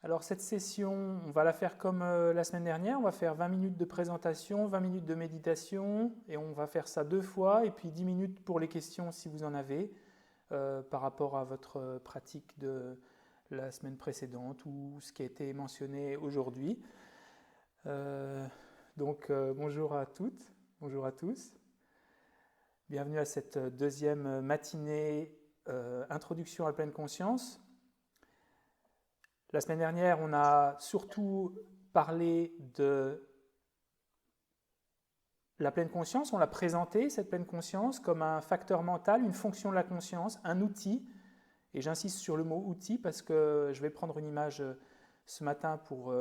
Alors cette session, on va la faire comme la semaine dernière, on va faire 20 minutes de présentation, 20 minutes de méditation, et on va faire ça 2 fois, et puis 10 minutes pour les questions si vous en avez, par rapport à votre pratique de la semaine précédente ou ce qui a été mentionné aujourd'hui. Bonjour à toutes, bonjour à tous. Bienvenue à cette deuxième matinée Introduction à la pleine conscience. La semaine dernière, on a surtout parlé de la pleine conscience. On l'a présenté, cette pleine conscience, comme un facteur mental, une fonction de la conscience, un outil. Et j'insiste sur le mot outil parce que je vais prendre une image ce matin pour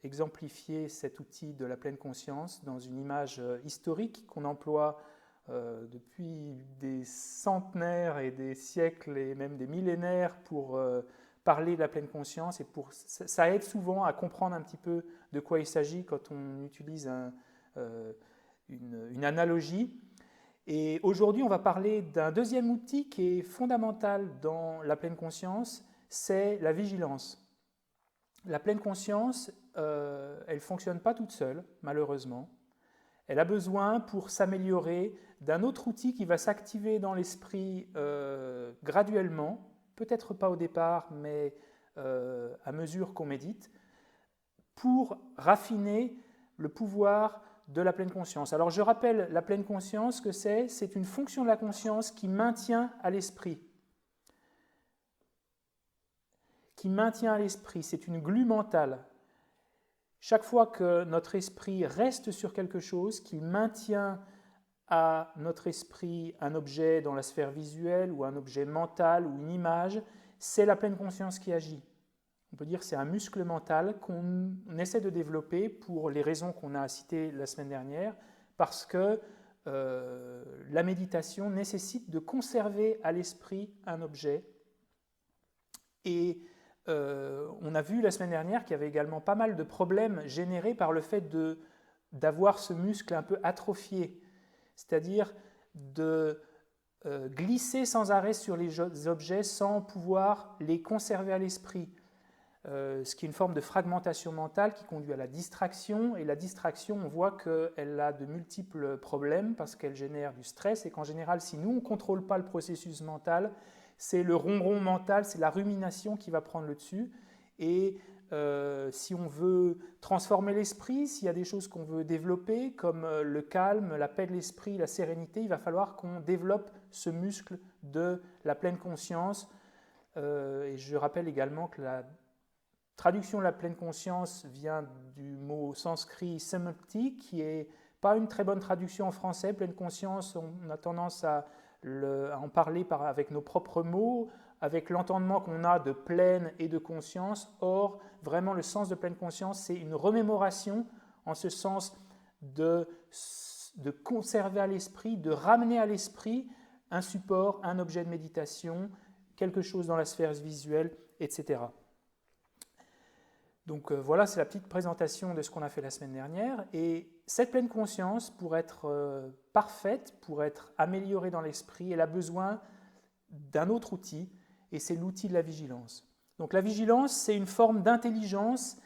exemplifier cet outil de la pleine conscience dans une image historique qu'on emploie depuis des centenaires et des siècles et même des millénaires pour parler de la pleine conscience, et ça aide souvent à comprendre un petit peu de quoi il s'agit quand on utilise une analogie. Et aujourd'hui, on va parler d'un deuxième outil qui est fondamental dans la pleine conscience, c'est la vigilance. La pleine conscience, elle ne fonctionne pas toute seule, malheureusement. Elle a besoin, pour s'améliorer, d'un autre outil qui va s'activer dans l'esprit graduellement, peut-être pas au départ, mais à mesure qu'on médite, pour raffiner le pouvoir de la pleine conscience. Alors je rappelle la pleine conscience, ce que c'est une fonction de la conscience qui maintient à l'esprit. Qui maintient à l'esprit, c'est une glue mentale. Chaque fois que notre esprit reste sur quelque chose, qu'il maintient à notre esprit un objet dans la sphère visuelle ou un objet mental ou une image, c'est la pleine conscience qui agit. On peut dire que c'est un muscle mental qu'on essaie de développer pour les raisons qu'on a citées la semaine dernière, parce que la méditation nécessite de conserver à l'esprit un objet. Et on a vu la semaine dernière qu'il y avait également pas mal de problèmes générés par le fait d'avoir ce muscle un peu atrophié, c'est-à-dire de glisser sans arrêt sur les objets sans pouvoir les conserver à l'esprit. Ce qui est une forme de fragmentation mentale qui conduit à la distraction, et la distraction, on voit qu'elle a de multiples problèmes parce qu'elle génère du stress, et qu'en général, si nous, on ne contrôle pas le processus mental, c'est le ronron mental, c'est la rumination qui va prendre le dessus. Et si on veut transformer l'esprit, s'il y a des choses qu'on veut développer, comme le calme, la paix de l'esprit, la sérénité, il va falloir qu'on développe ce muscle de la pleine conscience. Et je rappelle également que la traduction de la pleine conscience vient du mot sanskrit samapti, qui n'est pas une très bonne traduction en français. Pleine conscience, on a tendance à en parler avec nos propres mots, avec l'entendement qu'on a de pleine et de conscience. Or, vraiment, le sens de pleine conscience, c'est une remémoration, en ce sens de conserver à l'esprit, de ramener à l'esprit un support, un objet de méditation, quelque chose dans la sphère visuelle, etc. Donc voilà, c'est la petite présentation de ce qu'on a fait la semaine dernière. Et cette pleine conscience, pour être parfaite, pour être améliorée dans l'esprit, elle a besoin d'un autre outil, et c'est l'outil de la vigilance. Donc la vigilance, c'est une forme d'intelligence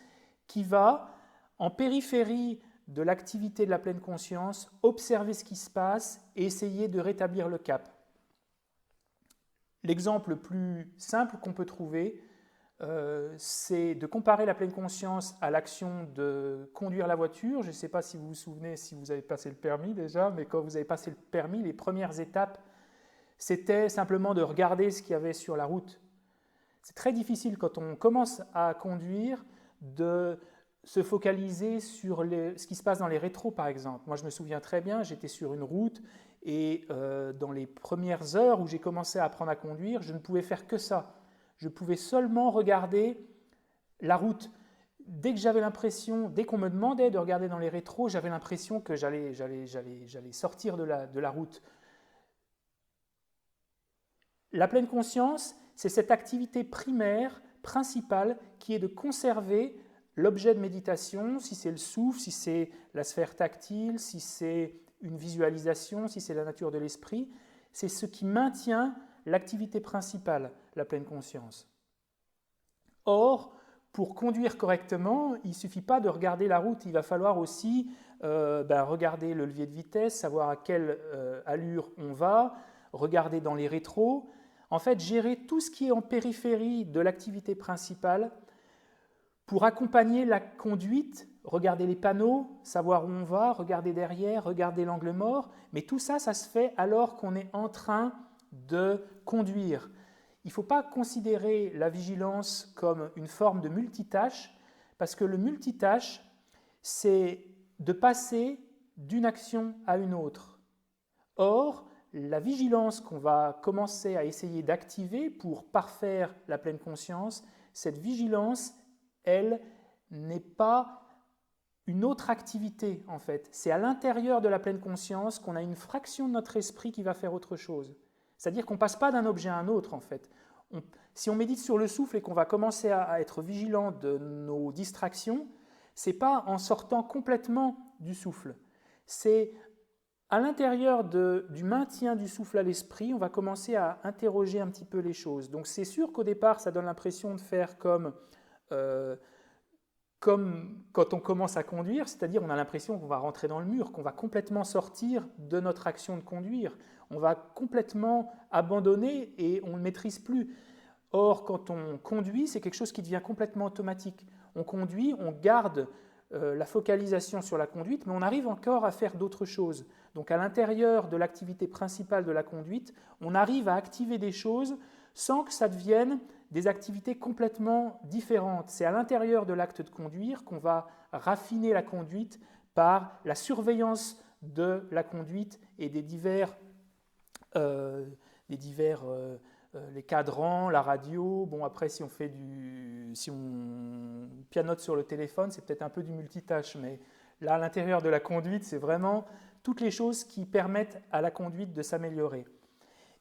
qui va, en périphérie de l'activité de la pleine conscience, observer ce qui se passe et essayer de rétablir le cap. L'exemple le plus simple qu'on peut trouver, c'est de comparer la pleine conscience à l'action de conduire la voiture. Je ne sais pas si vous vous souvenez, si vous avez passé le permis déjà, mais quand vous avez passé le permis, les premières étapes, c'était simplement de regarder ce qu'il y avait sur la route. C'est très difficile quand on commence à conduire de se focaliser sur ce qui se passe dans les rétros, par exemple. Moi, je me souviens très bien, j'étais sur une route et dans les premières heures où j'ai commencé à apprendre à conduire, je ne pouvais faire que ça. Je pouvais seulement regarder la route. Dès qu'on me demandait de regarder dans les rétros, j'avais l'impression que j'allais sortir de la route. La pleine conscience, c'est cette activité primaire, principale, qui est de conserver l'objet de méditation, si c'est le souffle, si c'est la sphère tactile, si c'est une visualisation, si c'est la nature de l'esprit. C'est ce qui maintient l'activité principale, la pleine conscience. Or, pour conduire correctement, il ne suffit pas de regarder la route, il va falloir aussi regarder le levier de vitesse, savoir à quelle allure on va, regarder dans les rétros. En fait, gérer tout ce qui est en périphérie de l'activité principale pour accompagner la conduite, regarder les panneaux, savoir où on va, regarder derrière, regarder l'angle mort, mais tout ça, ça se fait alors qu'on est en train de conduire. Il ne faut pas considérer la vigilance comme une forme de multitâche, parce que le multitâche, c'est de passer d'une action à une autre. Or, la vigilance qu'on va commencer à essayer d'activer pour parfaire la pleine conscience, cette vigilance, elle n'est pas une autre activité en fait. C'est à l'intérieur de la pleine conscience qu'on a une fraction de notre esprit qui va faire autre chose. C'est-à-dire qu'on ne passe pas d'un objet à un autre en fait. Si on médite sur le souffle et qu'on va commencer à être vigilant de nos distractions, ce n'est pas en sortant complètement du souffle. C'est à l'intérieur du maintien du souffle à l'esprit, on va commencer à interroger un petit peu les choses. Donc c'est sûr qu'au départ, ça donne l'impression de faire comme quand on commence à conduire, c'est-à-dire on a l'impression qu'on va rentrer dans le mur, qu'on va complètement sortir de notre action de conduire. On va complètement abandonner et on ne maîtrise plus. Or, quand on conduit, c'est quelque chose qui devient complètement automatique. On conduit, on garde la focalisation sur la conduite, mais on arrive encore à faire d'autres choses. Donc à l'intérieur de l'activité principale de la conduite, on arrive à activer des choses sans que ça devienne des activités complètement différentes. C'est à l'intérieur de l'acte de conduire qu'on va raffiner la conduite par la surveillance de la conduite et des divers les cadrans, la radio. Bon, après, si on pianote sur le téléphone, c'est peut-être un peu du multitâche, mais là, à l'intérieur de la conduite, c'est vraiment toutes les choses qui permettent à la conduite de s'améliorer.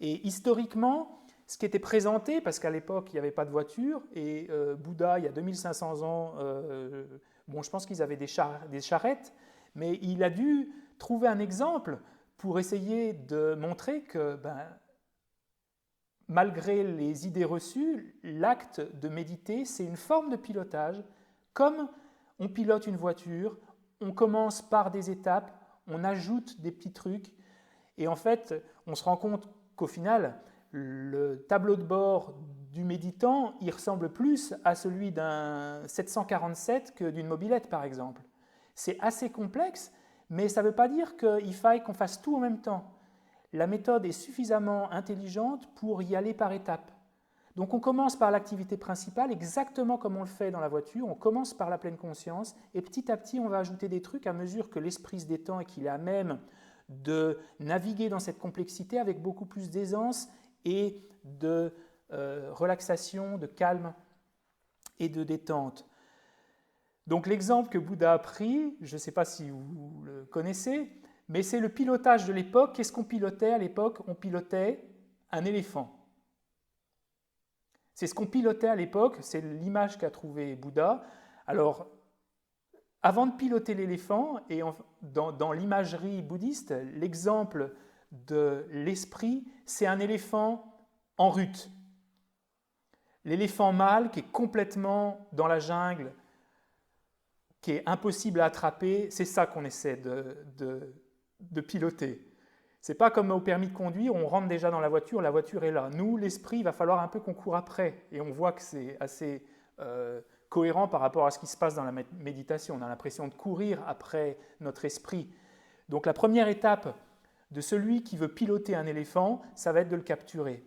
Et historiquement, ce qui était présenté, parce qu'à l'époque, il n'y avait pas de voiture, et Bouddha, il y a 2500 ans, je pense qu'ils avaient des charrettes, mais il a dû trouver un exemple pour essayer de montrer que, malgré les idées reçues, l'acte de méditer, c'est une forme de pilotage. Comme on pilote une voiture, on commence par des étapes, on ajoute des petits trucs, et en fait, on se rend compte qu'au final, le tableau de bord du méditant, il ressemble plus à celui d'un 747 que d'une mobilette, par exemple. C'est assez complexe, mais ça ne veut pas dire qu'il faille qu'on fasse tout en même temps. La méthode est suffisamment intelligente pour y aller par étapes. Donc on commence par l'activité principale, exactement comme on le fait dans la voiture, on commence par la pleine conscience, et petit à petit on va ajouter des trucs à mesure que l'esprit se détend et qu'il est à même de naviguer dans cette complexité avec beaucoup plus d'aisance et de relaxation, de calme et de détente. Donc l'exemple que Bouddha a pris, je ne sais pas si vous le connaissez, mais c'est le pilotage de l'époque. Qu'est-ce qu'on pilotait à l'époque? On pilotait un éléphant. C'est ce qu'on pilotait à l'époque, c'est l'image qu'a trouvée Bouddha. Alors, avant de piloter l'éléphant, et dans l'imagerie bouddhiste, l'exemple de l'esprit, c'est un éléphant en rut. L'éléphant mâle qui est complètement dans la jungle, qui est impossible à attraper, c'est ça qu'on essaie de piloter. Ce n'est pas comme au permis de conduire, on rentre déjà dans la voiture est là. Nous, l'esprit, il va falloir un peu qu'on court après. Et on voit que c'est assez cohérent par rapport à ce qui se passe dans la méditation. On a l'impression de courir après notre esprit. Donc la première étape de celui qui veut piloter un éléphant, ça va être de le capturer.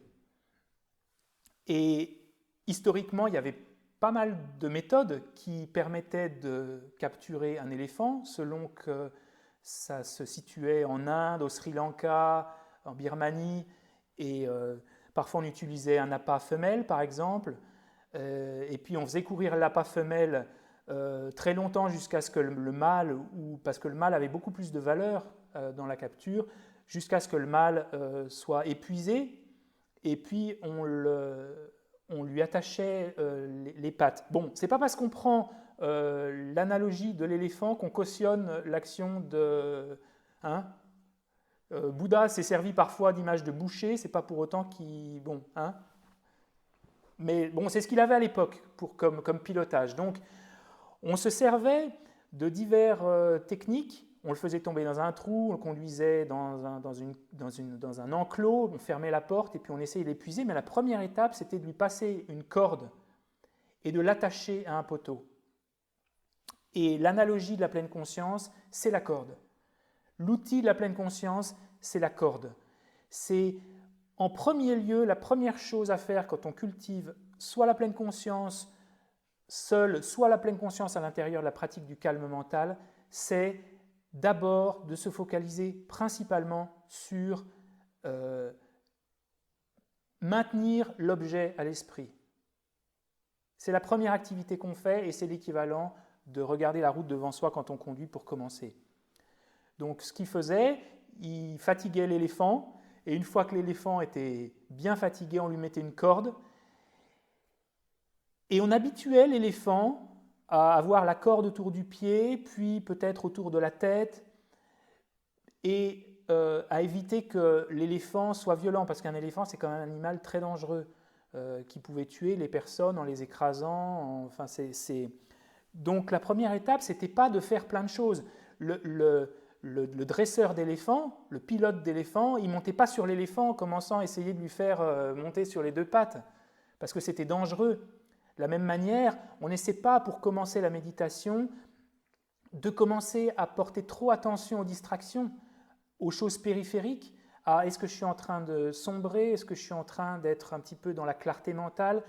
Et historiquement, il y avait pas mal de méthodes qui permettaient de capturer un éléphant selon que ça se situait en Inde, au Sri Lanka, en Birmanie, et parfois on utilisait un appât femelle par exemple, et puis on faisait courir l'appât femelle très longtemps jusqu'à ce que le mâle, parce que le mâle avait beaucoup plus de valeur dans la capture, jusqu'à ce que le mâle soit épuisé, et puis on lui attachait les pattes. Bon, c'est pas parce qu'on prend l'analogie de l'éléphant qu'on cautionne l'action de... Bouddha s'est servi parfois d'image de boucher, c'est pas pour autant qu'il... Bon, Mais bon, c'est ce qu'il avait à l'époque comme pilotage. Donc, on se servait de diverses techniques. On le faisait tomber dans un trou, on le conduisait dans un enclos, on fermait la porte et puis on essayait de l'épuiser. Mais la première étape, c'était de lui passer une corde et de l'attacher à un poteau. Et l'analogie de la pleine conscience, c'est la corde. L'outil de la pleine conscience, c'est la corde. C'est en premier lieu la première chose à faire quand on cultive soit la pleine conscience seule, soit la pleine conscience à l'intérieur de la pratique du calme mental, c'est d'abord de se focaliser principalement sur maintenir l'objet à l'esprit. C'est la première activité qu'on fait et c'est l'équivalent de regarder la route devant soi quand on conduit pour commencer. Donc ce qu'il faisait, il fatiguait l'éléphant et une fois que l'éléphant était bien fatigué, on lui mettait une corde et on habituait l'éléphant à avoir la corde autour du pied, puis peut-être autour de la tête et à éviter que l'éléphant soit violent parce qu'un éléphant c'est quand même un animal très dangereux qui pouvait tuer les personnes en les écrasant. Donc la première étape, ce n'était pas de faire plein de choses. Le dresseur d'éléphant, le pilote d'éléphant, il ne montait pas sur l'éléphant en commençant à essayer de lui faire monter sur les deux pattes, parce que c'était dangereux. De la même manière, on n'essaie pas, pour commencer la méditation, de commencer à porter trop attention aux distractions, aux choses périphériques, à est-ce que je suis en train de sombrer, est-ce que je suis en train d'être un petit peu dans la clarté mentale.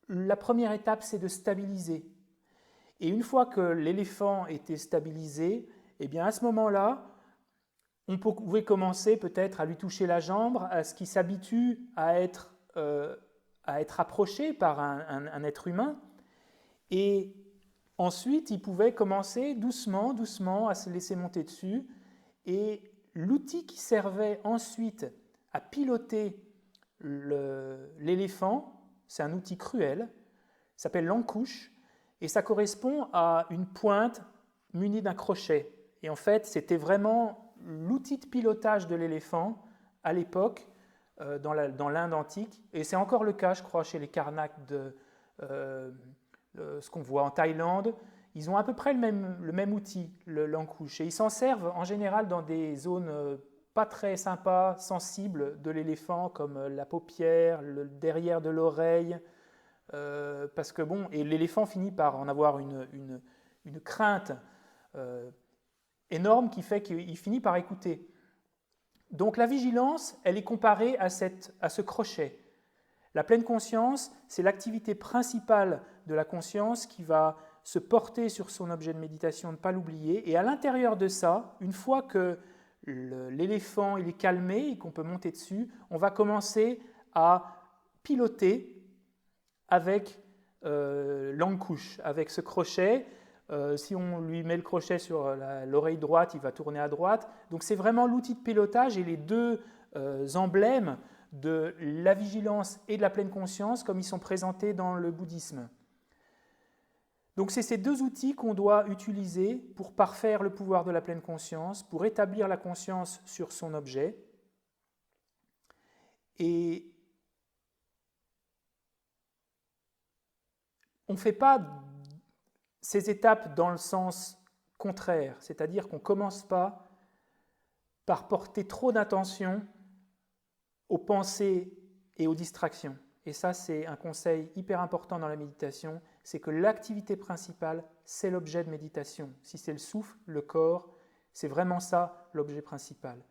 La première étape, c'est de stabiliser. Et une fois que l'éléphant était stabilisé, eh bien à ce moment-là, on pouvait commencer peut-être à lui toucher la jambe, à ce qu'il s'habitue à être approché par un être humain. Et ensuite, il pouvait commencer doucement, doucement à se laisser monter dessus. Et l'outil qui servait ensuite à piloter l'éléphant, c'est un outil cruel, il s'appelle l'encouche. Et ça correspond à une pointe munie d'un crochet. Et en fait, c'était vraiment l'outil de pilotage de l'éléphant à l'époque, dans l'Inde antique. Et c'est encore le cas, je crois, chez les Karnaks ce qu'on voit en Thaïlande. Ils ont à peu près le même outil, l'encouche. Et ils s'en servent en général dans des zones pas très sympas, sensibles de l'éléphant, comme la paupière, le derrière de l'oreille. Parce que bon, et l'éléphant finit par en avoir une crainte énorme qui fait qu'il finit par écouter. Donc la vigilance, elle est comparée à ce crochet. La pleine conscience, c'est l'activité principale de la conscience qui va se porter sur son objet de méditation, ne pas l'oublier. Et à l'intérieur de ça, une fois que l'éléphant il est calmé et qu'on peut monter dessus, on va commencer à piloter avec l'encouche, avec ce crochet. Si on lui met le crochet sur l'oreille droite, il va tourner à droite. Donc c'est vraiment l'outil de pilotage et les deux emblèmes de la vigilance et de la pleine conscience comme ils sont présentés dans le bouddhisme. Donc c'est ces deux outils qu'on doit utiliser pour parfaire le pouvoir de la pleine conscience, pour établir la conscience sur son objet. Et on ne fait pas ces étapes dans le sens contraire, c'est-à-dire qu'on ne commence pas par porter trop d'attention aux pensées et aux distractions. Et ça, c'est un conseil hyper important dans la méditation, c'est que l'activité principale, c'est l'objet de méditation. Si c'est le souffle, le corps, c'est vraiment ça l'objet principal.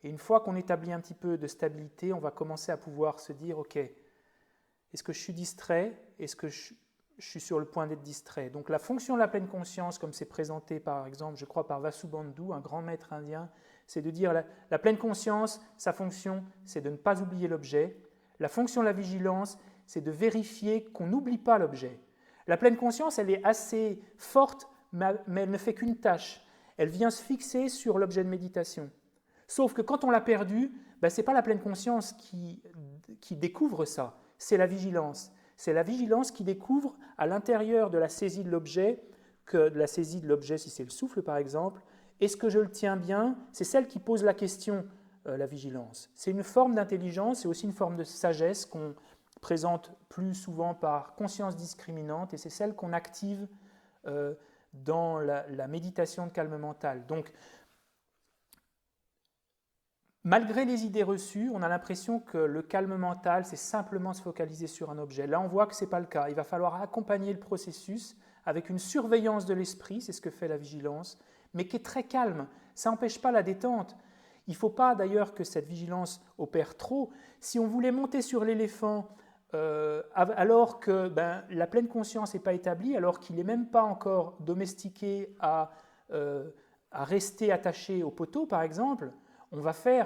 Et une fois qu'on établit un petit peu de stabilité, on va commencer à pouvoir se dire, ok, est-ce que je suis distrait? Est-ce que je suis sur le point d'être distrait? Donc la fonction de la pleine conscience, comme c'est présenté par exemple, je crois par Vasubandhu, un grand maître indien, c'est de dire la pleine conscience, sa fonction, c'est de ne pas oublier l'objet. La fonction de la vigilance, c'est de vérifier qu'on n'oublie pas l'objet. La pleine conscience, elle est assez forte, mais elle ne fait qu'une tâche. Elle vient se fixer sur l'objet de méditation. Sauf que quand on l'a perdu, ce n'est pas la pleine conscience qui découvre ça, c'est la vigilance. C'est la vigilance qui découvre à l'intérieur de la saisie de l'objet, si c'est le souffle par exemple, est-ce que je le tiens bien? C'est celle qui pose la question, la vigilance. C'est une forme d'intelligence, c'est aussi une forme de sagesse qu'on présente plus souvent par conscience discriminante et c'est celle qu'on active dans la méditation de calme mental. Donc, malgré les idées reçues, on a l'impression que le calme mental, c'est simplement se focaliser sur un objet. Là, on voit que ce n'est pas le cas. Il va falloir accompagner le processus avec une surveillance de l'esprit, c'est ce que fait la vigilance, mais qui est très calme. Ça n'empêche pas la détente. Il ne faut pas d'ailleurs que cette vigilance opère trop. Si on voulait monter sur l'éléphant alors que la pleine conscience n'est pas établie, alors qu'il n'est même pas encore domestiqué à rester attaché au poteau, par exemple, on va faire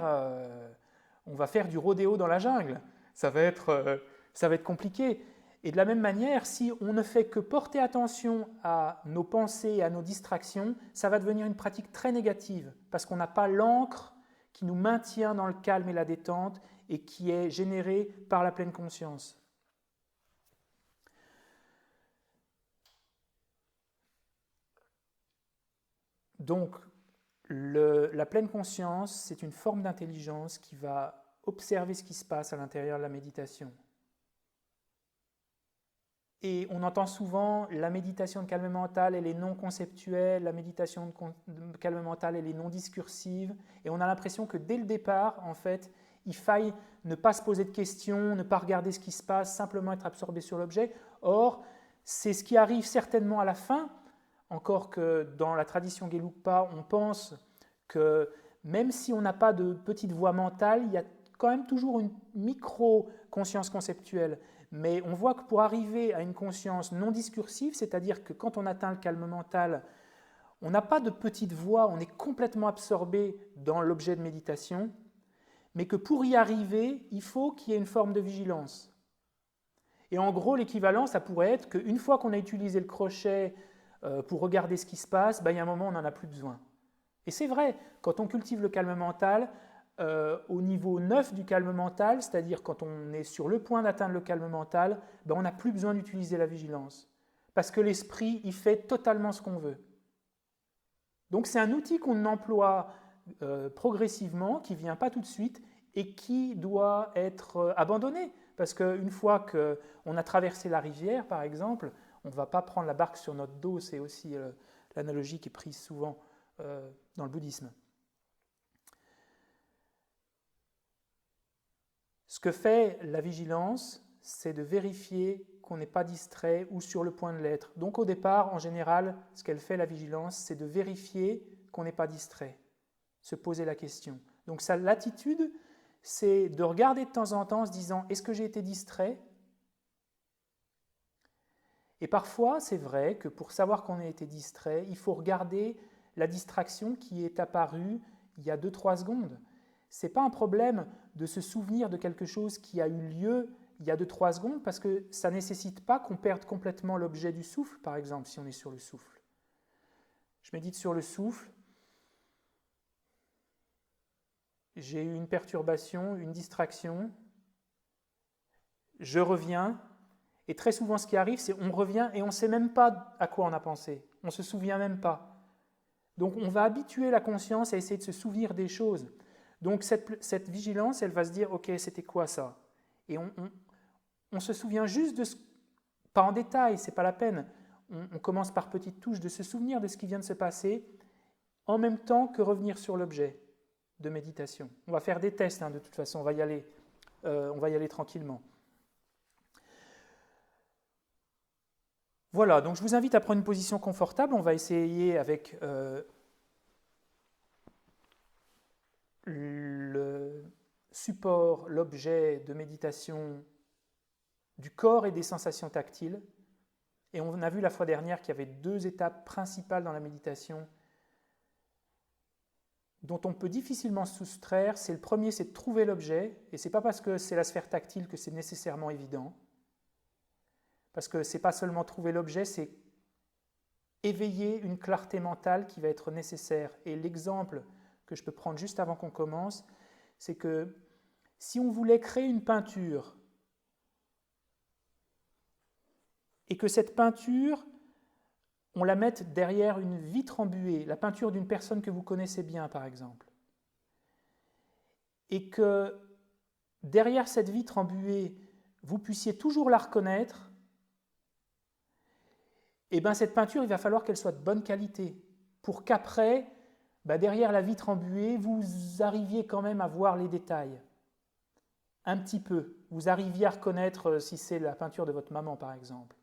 du rodéo dans la jungle. Ça va être compliqué. Et de la même manière, si on ne fait que porter attention à nos pensées et à nos distractions, ça va devenir une pratique très négative, parce qu'on n'a pas l'ancre qui nous maintient dans le calme et la détente et qui est générée par la pleine conscience. Donc, la pleine conscience, c'est une forme d'intelligence qui va observer ce qui se passe à l'intérieur de la méditation. Et on entend souvent la méditation de calme mental, elle est non conceptuelle, la méditation de calme mental, elle est non discursive, et on a l'impression que dès le départ, en fait, il faille ne pas se poser de questions, ne pas regarder ce qui se passe, simplement être absorbé sur l'objet. Or, c'est ce qui arrive certainement à la fin, encore que dans la tradition Gelugpa, on pense que même si on n'a pas de petite voix mentale, il y a quand même toujours une micro-conscience conceptuelle. Mais on voit que pour arriver à une conscience non discursive, c'est-à-dire que quand on atteint le calme mental, on n'a pas de petite voix, on est complètement absorbé dans l'objet de méditation, mais que pour y arriver, il faut qu'il y ait une forme de vigilance. Et en gros, l'équivalent, ça pourrait être qu'une fois qu'on a utilisé le crochet pour regarder ce qui se passe, il y a un moment, on n'en a plus besoin. Et c'est vrai, quand on cultive le calme mental, au niveau 9 du calme mental, c'est-à-dire quand on est sur le point d'atteindre le calme mental, on n'a plus besoin d'utiliser la vigilance. Parce que l'esprit, il fait totalement ce qu'on veut. Donc c'est un outil qu'on emploie progressivement, qui ne vient pas tout de suite et qui doit être abandonné. Parce qu'une fois qu'on a traversé la rivière, par exemple, on ne va pas prendre la barque sur notre dos, c'est aussi l'analogie qui est prise souvent dans le bouddhisme. Ce que fait la vigilance, c'est de vérifier qu'on n'est pas distrait ou sur le point de l'être. Donc au départ, en général, ce qu'elle fait, la vigilance, c'est de vérifier qu'on n'est pas distrait, se poser la question. Donc l'attitude, c'est de regarder de temps en temps en se disant « est-ce que j'ai été distrait ?» Et parfois, c'est vrai que pour savoir qu'on a été distrait, il faut regarder la distraction qui est apparue il y a 2-3 secondes. Ce n'est pas un problème de se souvenir de quelque chose qui a eu lieu il y a 2-3 secondes parce que ça ne nécessite pas qu'on perde complètement l'objet du souffle, par exemple, si on est sur le souffle. Je médite sur le souffle. J'ai eu une perturbation, une distraction. Je reviens. Et très souvent, ce qui arrive, c'est qu'on revient et on ne sait même pas à quoi on a pensé. On ne se souvient même pas. Donc, on va habituer la conscience à essayer de se souvenir des choses. Donc cette vigilance, elle va se dire, ok, c'était quoi ça? Et on se souvient juste de ce, pas en détail, c'est pas la peine. On commence par petites touches de se souvenir de ce qui vient de se passer, en même temps que revenir sur l'objet de méditation. On va faire des tests, de toute façon, on va y aller tranquillement. Voilà, donc je vous invite à prendre une position confortable. On va essayer avec le support, l'objet de méditation du corps et des sensations tactiles. Et on a vu la fois dernière qu'il y avait 2 étapes principales dans la méditation dont on peut difficilement se soustraire. Le premier, c'est de trouver l'objet, et ce n'est pas parce que c'est la sphère tactile que c'est nécessairement évident. Parce que ce n'est pas seulement trouver l'objet, c'est éveiller une clarté mentale qui va être nécessaire. Et l'exemple que je peux prendre juste avant qu'on commence, c'est que si on voulait créer une peinture et que cette peinture, on la mette derrière une vitre embuée, la peinture d'une personne que vous connaissez bien par exemple, et que derrière cette vitre embuée, vous puissiez toujours la reconnaître, et bien cette peinture, il va falloir qu'elle soit de bonne qualité, pour qu'après, derrière la vitre embuée, vous arriviez quand même à voir les détails. Un petit peu. Vous arriviez à reconnaître si c'est la peinture de votre maman, par exemple.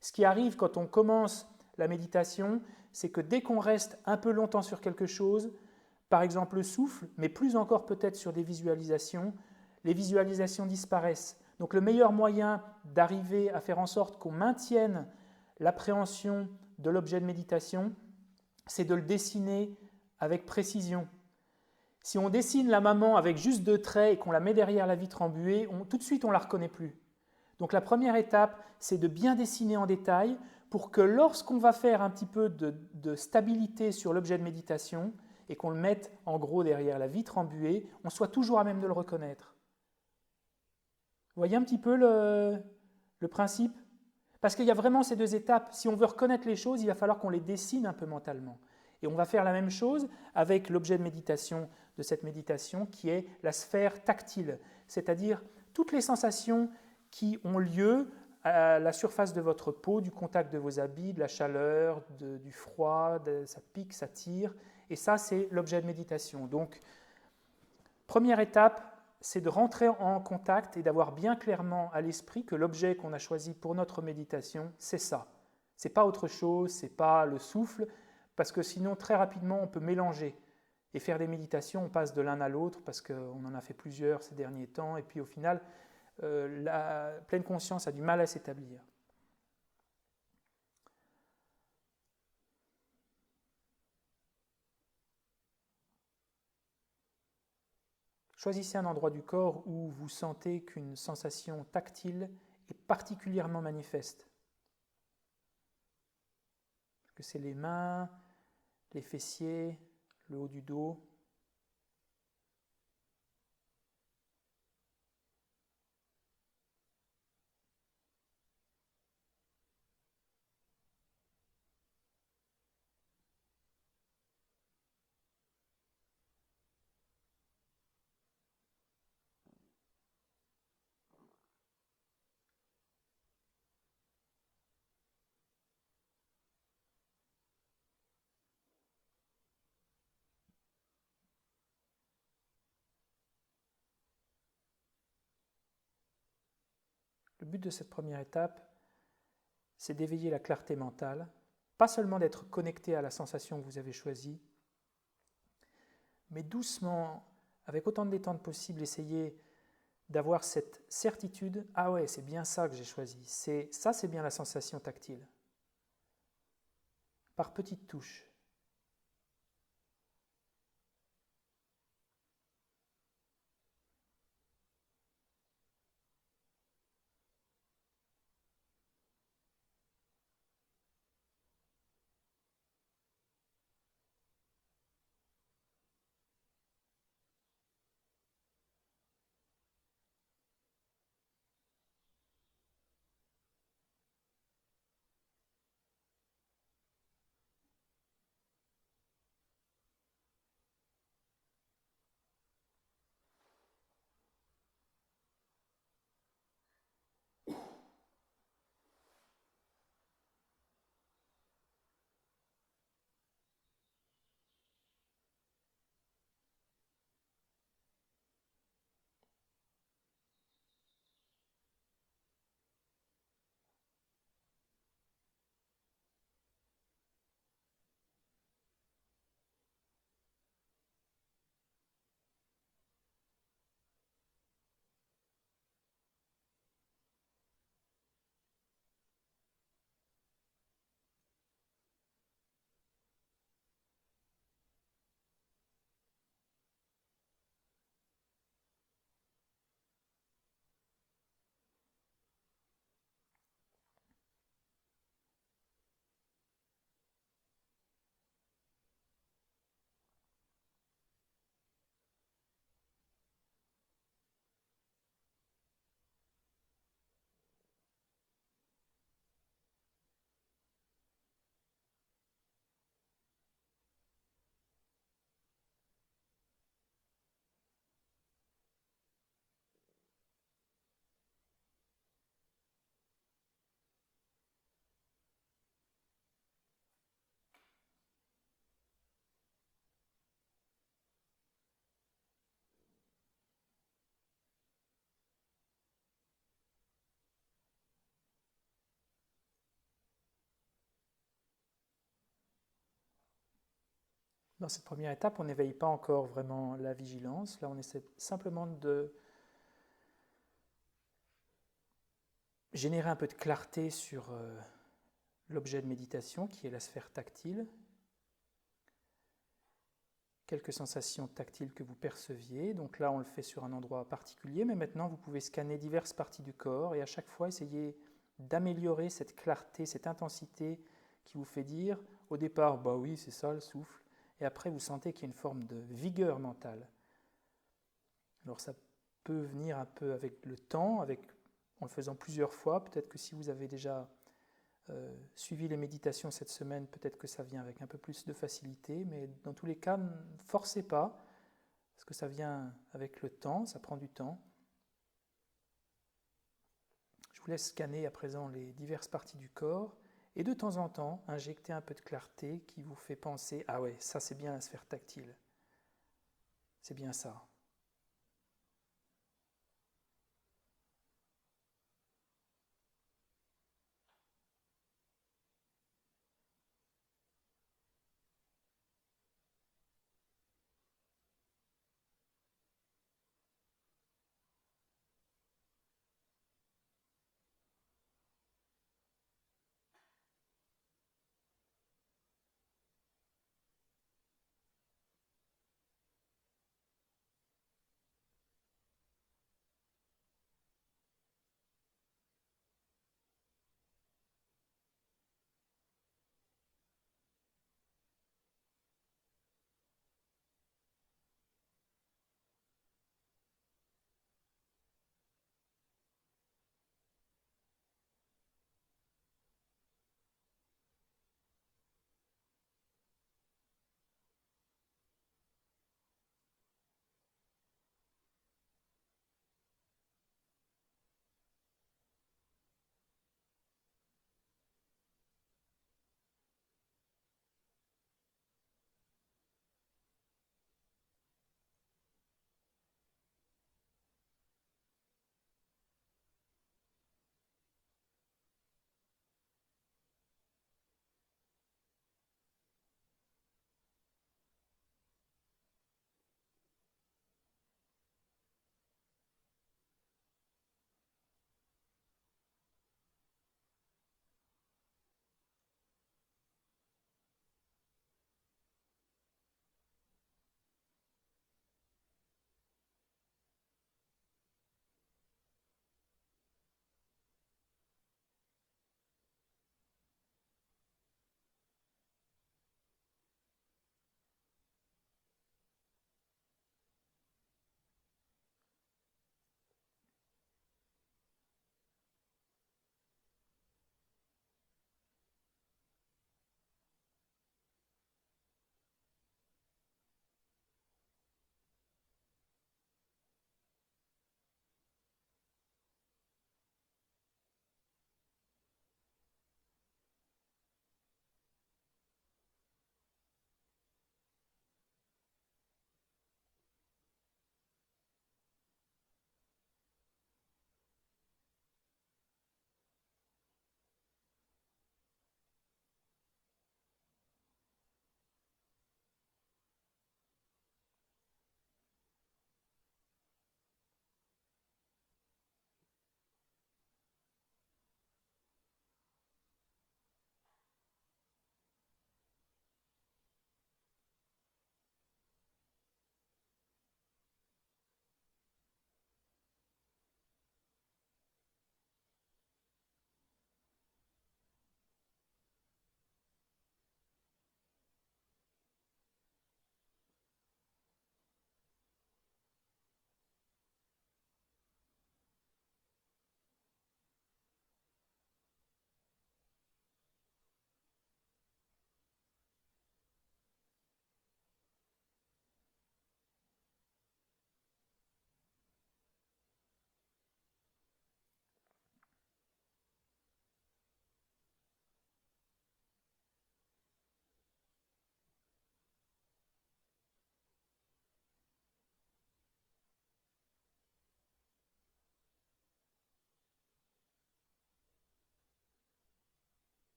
Ce qui arrive quand on commence la méditation, c'est que dès qu'on reste un peu longtemps sur quelque chose, par exemple le souffle, mais plus encore peut-être sur des visualisations, les visualisations disparaissent. Donc le meilleur moyen d'arriver à faire en sorte qu'on maintienne l'appréhension de l'objet de méditation, c'est de le dessiner avec précision. Si on dessine la maman avec juste 2 traits et qu'on la met derrière la vitre embuée, tout de suite on ne la reconnaît plus. Donc la première étape, c'est de bien dessiner en détail pour que lorsqu'on va faire un petit peu de stabilité sur l'objet de méditation et qu'on le mette en gros derrière la vitre embuée, on soit toujours à même de le reconnaître. Vous voyez un petit peu le principe? Parce qu'il y a vraiment ces 2 étapes. Si on veut reconnaître les choses, il va falloir qu'on les dessine un peu mentalement. Et on va faire la même chose avec l'objet de méditation de cette méditation qui est la sphère tactile, c'est-à-dire toutes les sensations qui ont lieu à la surface de votre peau, du contact de vos habits, de la chaleur, du froid, ça pique, ça tire. Et ça, c'est l'objet de méditation. Donc, première étape, c'est de rentrer en contact et d'avoir bien clairement à l'esprit que l'objet qu'on a choisi pour notre méditation, c'est ça. Ce n'est pas autre chose, ce n'est pas le souffle, parce que sinon, très rapidement, on peut mélanger. Et faire des méditations, on passe de l'un à l'autre, parce qu'on en a fait plusieurs ces derniers temps, et puis au final, la pleine conscience a du mal à s'établir. Choisissez un endroit du corps où vous sentez qu'une sensation tactile est particulièrement manifeste. Est-ce que c'est les mains, les fessiers, le haut du dos? Le but de cette première étape, c'est d'éveiller la clarté mentale, pas seulement d'être connecté à la sensation que vous avez choisie, mais doucement, avec autant de détente possible, essayer d'avoir cette certitude, ah ouais, c'est bien ça que j'ai choisi, ça c'est bien la sensation tactile. Par petites touches. Dans cette première étape, on n'éveille pas encore vraiment la vigilance. Là, on essaie simplement de générer un peu de clarté sur l'objet de méditation, qui est la sphère tactile. Quelques sensations tactiles que vous perceviez. Donc là, on le fait sur un endroit particulier, mais maintenant, vous pouvez scanner diverses parties du corps et à chaque fois, essayer d'améliorer cette clarté, cette intensité qui vous fait dire, au départ, bah oui, c'est ça le souffle, et après, vous sentez qu'il y a une forme de vigueur mentale. Alors ça peut venir un peu avec le temps, en le faisant plusieurs fois. Peut-être que si vous avez déjà suivi les méditations cette semaine, peut-être que ça vient avec un peu plus de facilité, mais dans tous les cas, ne forcez pas, parce que ça vient avec le temps, ça prend du temps. Je vous laisse scanner à présent les diverses parties du corps, et de temps en temps, injecter un peu de clarté qui vous fait penser « Ah ouais, ça c'est bien la sphère tactile, c'est bien ça ».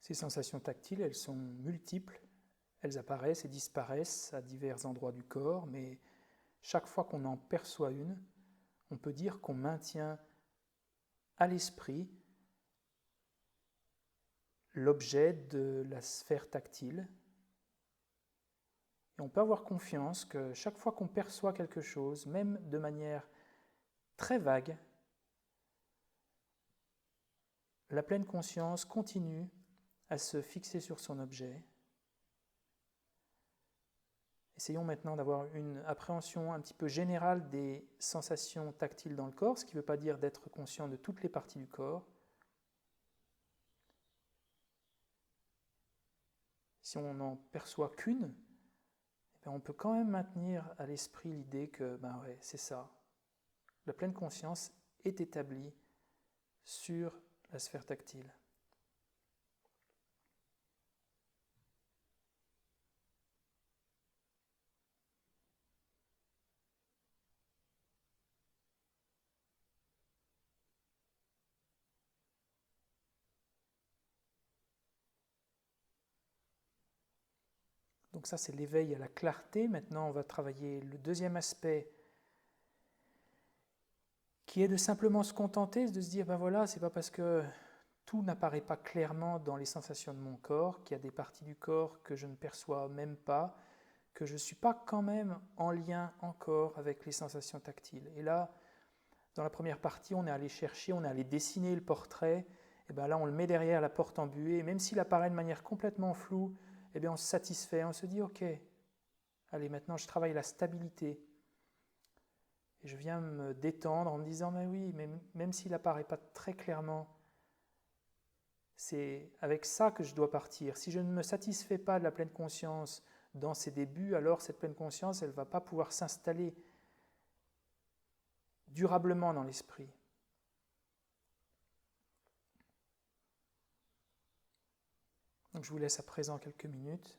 Ces sensations tactiles, elles sont multiples, elles apparaissent et disparaissent à divers endroits du corps, mais chaque fois qu'on en perçoit une, on peut dire qu'on maintient à l'esprit l'objet de la sphère tactile. Et on peut avoir confiance que chaque fois qu'on perçoit quelque chose, même de manière très vague, la pleine conscience continue à se fixer sur son objet. Essayons maintenant d'avoir une appréhension un petit peu générale des sensations tactiles dans le corps, ce qui ne veut pas dire d'être conscient de toutes les parties du corps. Si on n'en perçoit qu'une, on peut quand même maintenir à l'esprit l'idée que c'est ça. La pleine conscience est établie sur la sphère tactile. Donc ça, c'est l'éveil à la clarté. Maintenant, on va travailler le deuxième aspect, qui est de simplement se contenter, de se dire, c'est pas parce que tout n'apparaît pas clairement dans les sensations de mon corps, qu'il y a des parties du corps que je ne perçois même pas, que je ne suis pas quand même en lien encore avec les sensations tactiles. Et là, dans la première partie, on est allé chercher, on est allé dessiner le portrait, et là on le met derrière la porte embuée, et même s'il apparaît de manière complètement floue, on se satisfait, on se dit ok, allez maintenant je travaille la stabilité. Et je viens me détendre en me disant mais oui, mais même s'il apparaît pas très clairement, c'est avec ça que je dois partir. Si je ne me satisfais pas de la pleine conscience dans ses débuts, alors cette pleine conscience, elle ne va pas pouvoir s'installer durablement dans l'esprit. Donc je vous laisse à présent quelques minutes.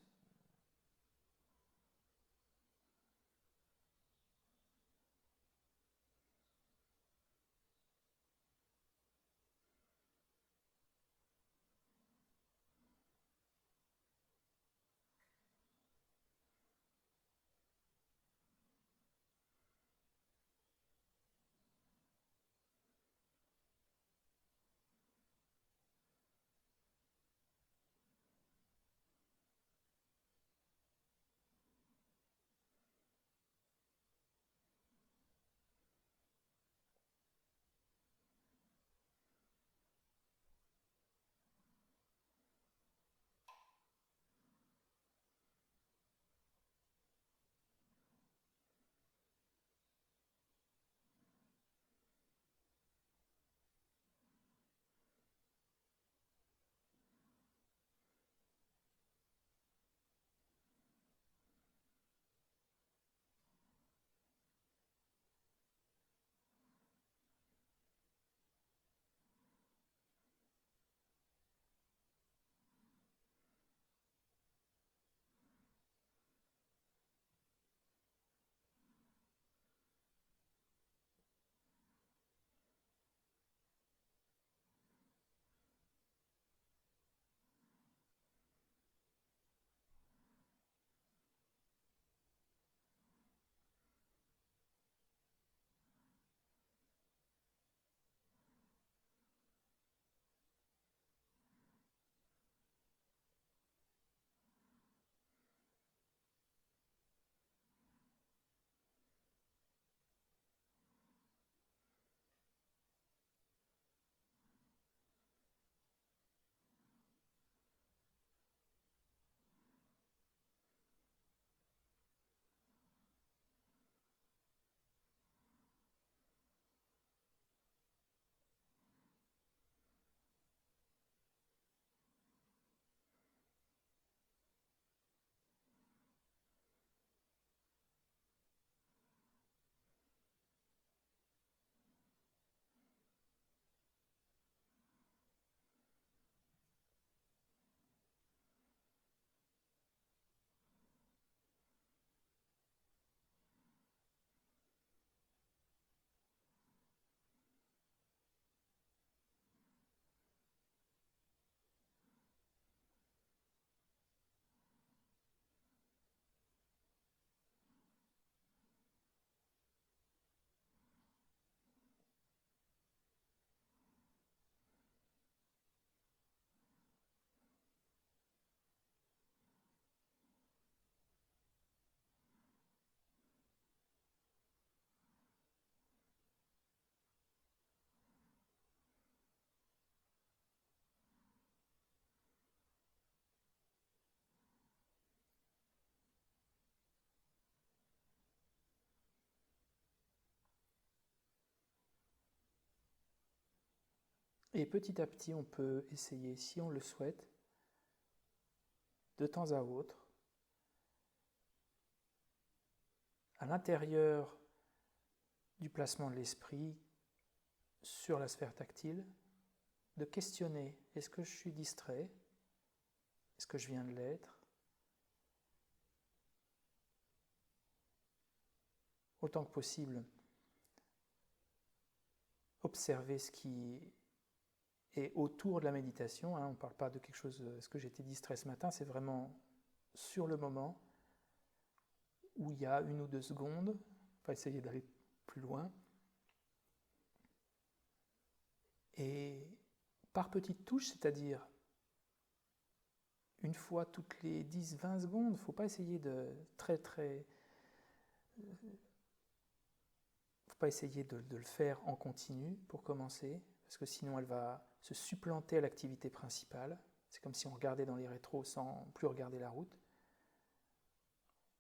Et petit à petit, on peut essayer, si on le souhaite, de temps à autre, à l'intérieur du placement de l'esprit sur la sphère tactile, de questionner, est-ce que je suis distrait? Est-ce que je viens de l'être? Autant que possible, observer ce qui est autour de la méditation. On ne parle pas de quelque chose, est-ce que j'étais distrait ce matin? C'est vraiment sur le moment où il y a 1 ou 2 secondes. On va essayer d'aller plus loin. Et par petites touches, c'est-à-dire une fois toutes les 10-20 secondes, il ne faut pas essayer de faut pas essayer de le faire en continu pour commencer, parce que sinon elle va se supplanter à l'activité principale. C'est comme si on regardait dans les rétros sans plus regarder la route.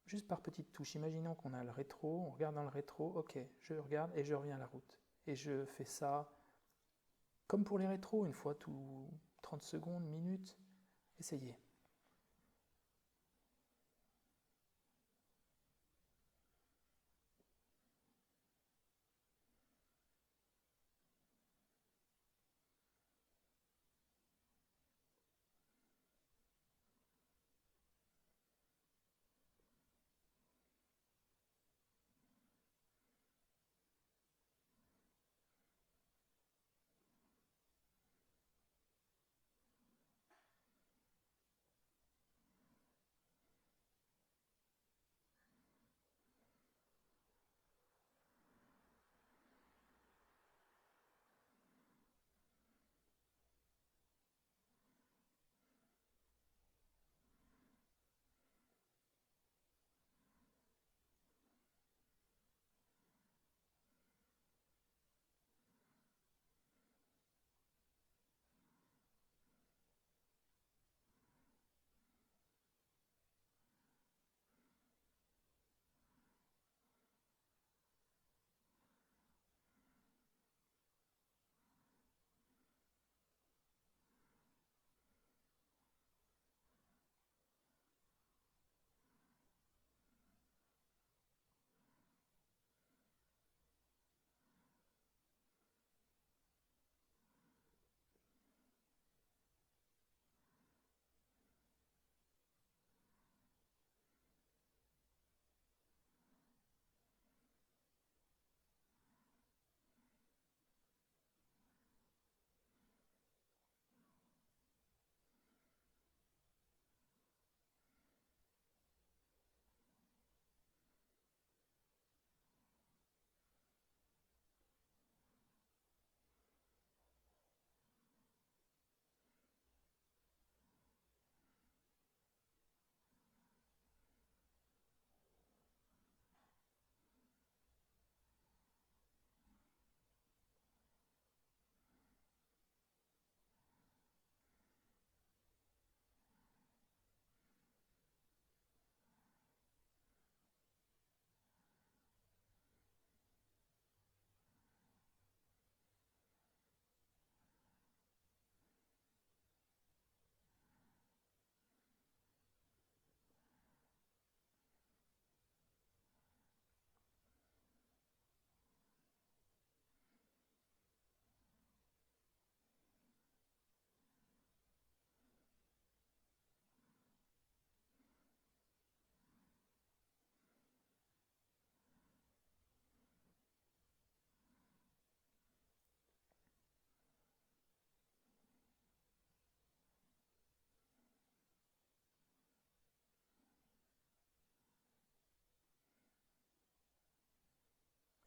Juste par petites touches, imaginons qu'on a le rétro, on regarde dans le rétro, ok, je regarde et je reviens à la route. Et je fais ça comme pour les rétros, une fois tous 30 secondes, minutes. Essayez.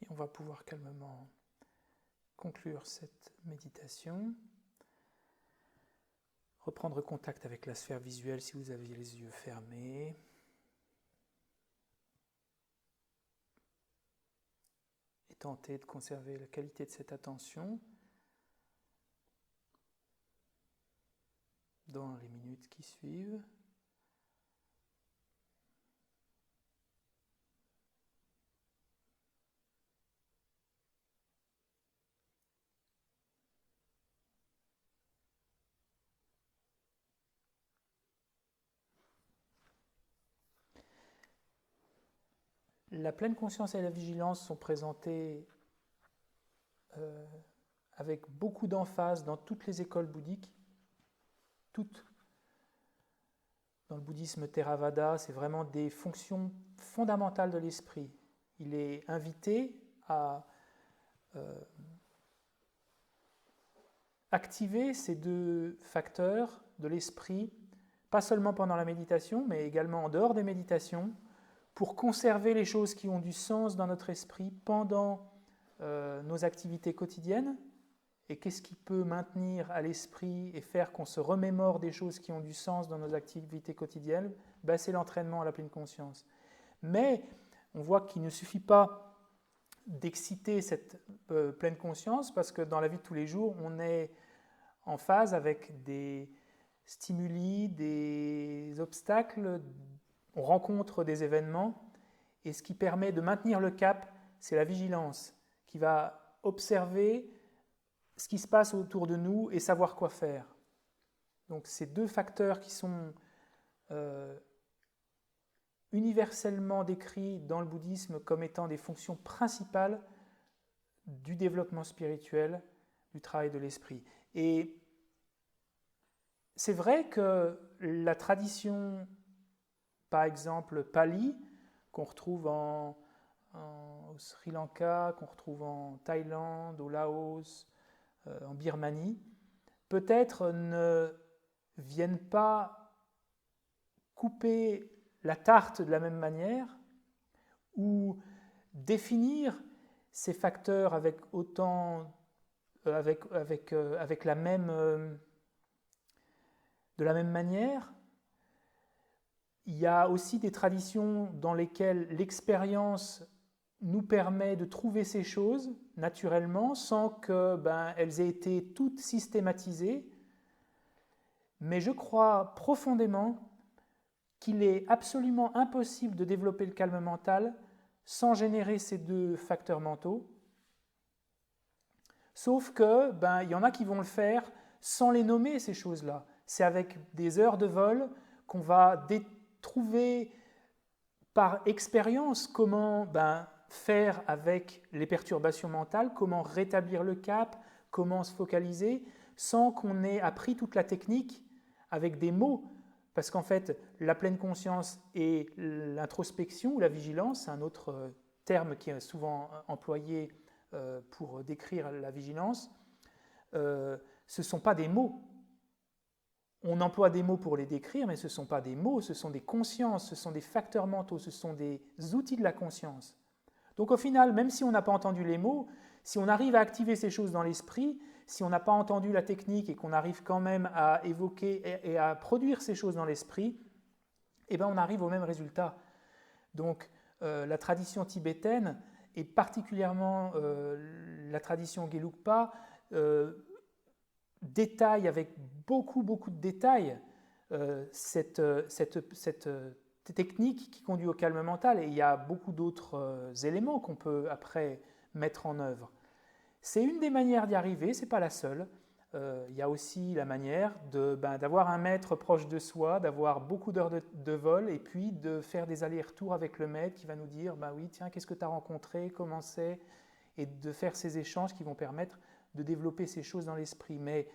Et on va pouvoir calmement conclure cette méditation. Reprendre contact avec la sphère visuelle si vous avez les yeux fermés. Et tenter de conserver la qualité de cette attention dans les minutes qui suivent. la pleine conscience et la vigilance sont présentées avec beaucoup d'emphase dans toutes les écoles bouddhiques, toutes. Dans le bouddhisme Theravada, c'est vraiment des fonctions fondamentales de l'esprit. Il est invité à activer ces deux facteurs de l'esprit, pas seulement pendant la méditation, mais également en dehors des méditations, pour conserver les choses qui ont du sens dans notre esprit pendant nos activités quotidiennes. Et qu'est-ce qui peut maintenir à l'esprit et faire qu'on se remémore des choses qui ont du sens dans nos activités quotidiennes? Ben, c'est l'entraînement à la pleine conscience. Mais on voit qu'il ne suffit pas d'exciter cette pleine conscience, parce que dans la vie de tous les jours, on est en phase avec des stimuli, des obstacles, on rencontre des événements, et ce qui permet de maintenir le cap, c'est la vigilance, qui va observer ce qui se passe autour de nous et savoir quoi faire. Donc ces deux facteurs qui sont universellement décrits dans le bouddhisme comme étant des fonctions principales du développement spirituel, du travail de l'esprit. Et c'est vrai que la tradition, par exemple Pali, qu'on retrouve au Sri Lanka, qu'on retrouve en Thaïlande, au Laos, en Birmanie, peut-être ne viennent pas couper la tarte de la même manière ou définir ces facteurs avec autant, avec la même, de la même manière. Il y a aussi des traditions dans lesquelles l'expérience nous permet de trouver ces choses naturellement sans qu'elles aient été toutes systématisées. Mais je crois profondément qu'il est absolument impossible de développer le calme mental sans générer ces deux facteurs mentaux. Sauf que, il y en a qui vont le faire sans les nommer, ces choses-là. C'est avec des heures de vol qu'on va trouver par expérience comment faire avec les perturbations mentales, comment rétablir le cap, comment se focaliser, sans qu'on ait appris toute la technique avec des mots. Parce qu'en fait, la pleine conscience et l'introspection ou la vigilance, c'est un autre terme qui est souvent employé pour décrire la vigilance, ce ne sont pas des mots. On emploie des mots pour les décrire, mais ce ne sont pas des mots, ce sont des consciences, ce sont des facteurs mentaux, ce sont des outils de la conscience. Donc au final, même si on n'a pas entendu les mots, si on arrive à activer ces choses dans l'esprit, si on n'a pas entendu la technique et qu'on arrive quand même à évoquer et à produire ces choses dans l'esprit, on arrive au même résultat. Donc la tradition tibétaine, et particulièrement la tradition Gelugpa, détaille avec beaucoup de détails cette technique qui conduit au calme mental, et il y a beaucoup d'autres éléments qu'on peut après mettre en œuvre. C'est une des manières d'y arriver, ce n'est pas la seule. Il y a aussi la manière d'avoir un maître proche de soi, d'avoir beaucoup d'heures de vol, et puis de faire des allers-retours avec le maître qui va nous dire oui, tiens, qu'est-ce que tu as rencontré, comment c'est, et de faire ces échanges qui vont permettre de développer ces choses dans l'esprit. Mais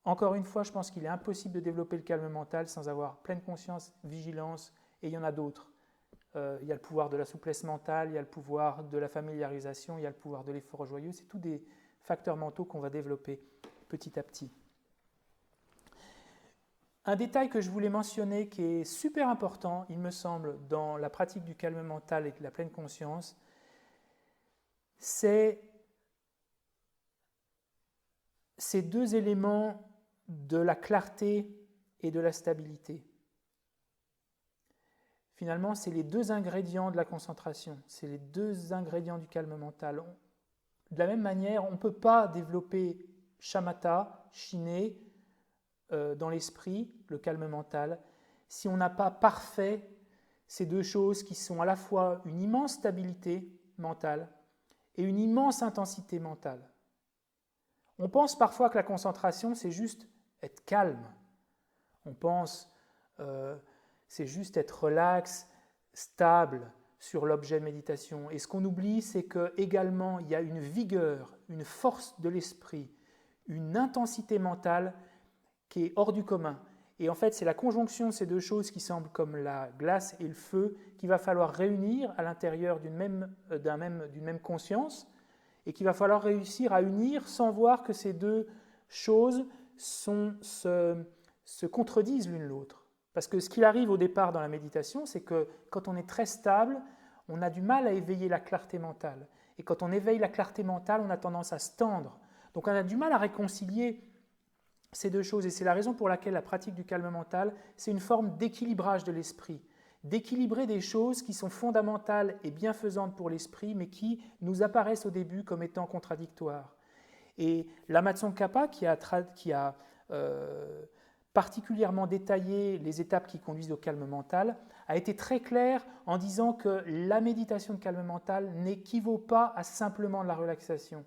encore une fois, je pense qu'il est impossible de développer le calme mental sans avoir pleine conscience, vigilance, et il y en a d'autres. Il y a le pouvoir de la souplesse mentale, il y a le pouvoir de la familiarisation, il y a le pouvoir de l'effort joyeux. C'est tous des facteurs mentaux qu'on va développer petit à petit. Un détail que je voulais mentionner qui est super important, il me semble, dans la pratique du calme mental et de la pleine conscience, c'est ces deux éléments de la clarté et de la stabilité. Finalement, c'est les deux ingrédients de la concentration, c'est les deux ingrédients du calme mental. De la même manière, on ne peut pas développer shamatha, shiné, dans l'esprit, le calme mental, si on n'a pas parfait ces deux choses qui sont à la fois une immense stabilité mentale et une immense intensité mentale. On pense parfois que la concentration, c'est juste être calme. On pense c'est juste être relax, stable, sur l'objet de méditation. Et ce qu'on oublie, c'est qu'également, il y a une vigueur, une force de l'esprit, une intensité mentale qui est hors du commun. Et en fait, c'est la conjonction de ces deux choses qui semblent comme la glace et le feu qu'il va falloir réunir à l'intérieur d'une même conscience et qu'il va falloir réussir à unir sans voir que ces deux choses se contredisent l'une l'autre. Parce que ce qu'il arrive au départ dans la méditation, c'est que quand on est très stable, on a du mal à éveiller la clarté mentale. Et quand on éveille la clarté mentale, on a tendance à se tendre. Donc on a du mal à réconcilier ces deux choses. Et c'est la raison pour laquelle la pratique du calme mental, c'est une forme d'équilibrage de l'esprit. D'équilibrer des choses qui sont fondamentales et bienfaisantes pour l'esprit, mais qui nous apparaissent au début comme étant contradictoires. Et Lama Tsongkhapa, qui a particulièrement détaillé les étapes qui conduisent au calme mental, a été très clair en disant que la méditation de calme mental n'équivaut pas à simplement de la relaxation.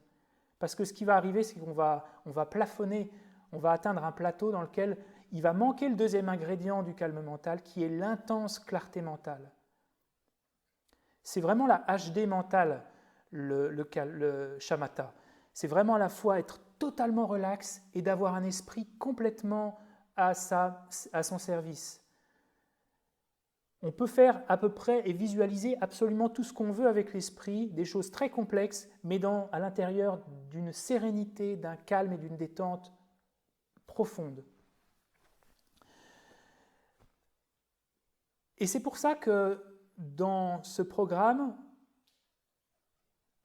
Parce que ce qui va arriver, c'est qu'on va plafonner, on va atteindre un plateau dans lequel il va manquer le deuxième ingrédient du calme mental, qui est l'intense clarté mentale. C'est vraiment la HD mentale, le shamatha. C'est vraiment à la fois être totalement relax et d'avoir un esprit complètement à son service. On peut faire à peu près et visualiser absolument tout ce qu'on veut avec l'esprit, des choses très complexes, mais à l'intérieur d'une sérénité, d'un calme et d'une détente profonde. Et c'est pour ça que dans ce programme,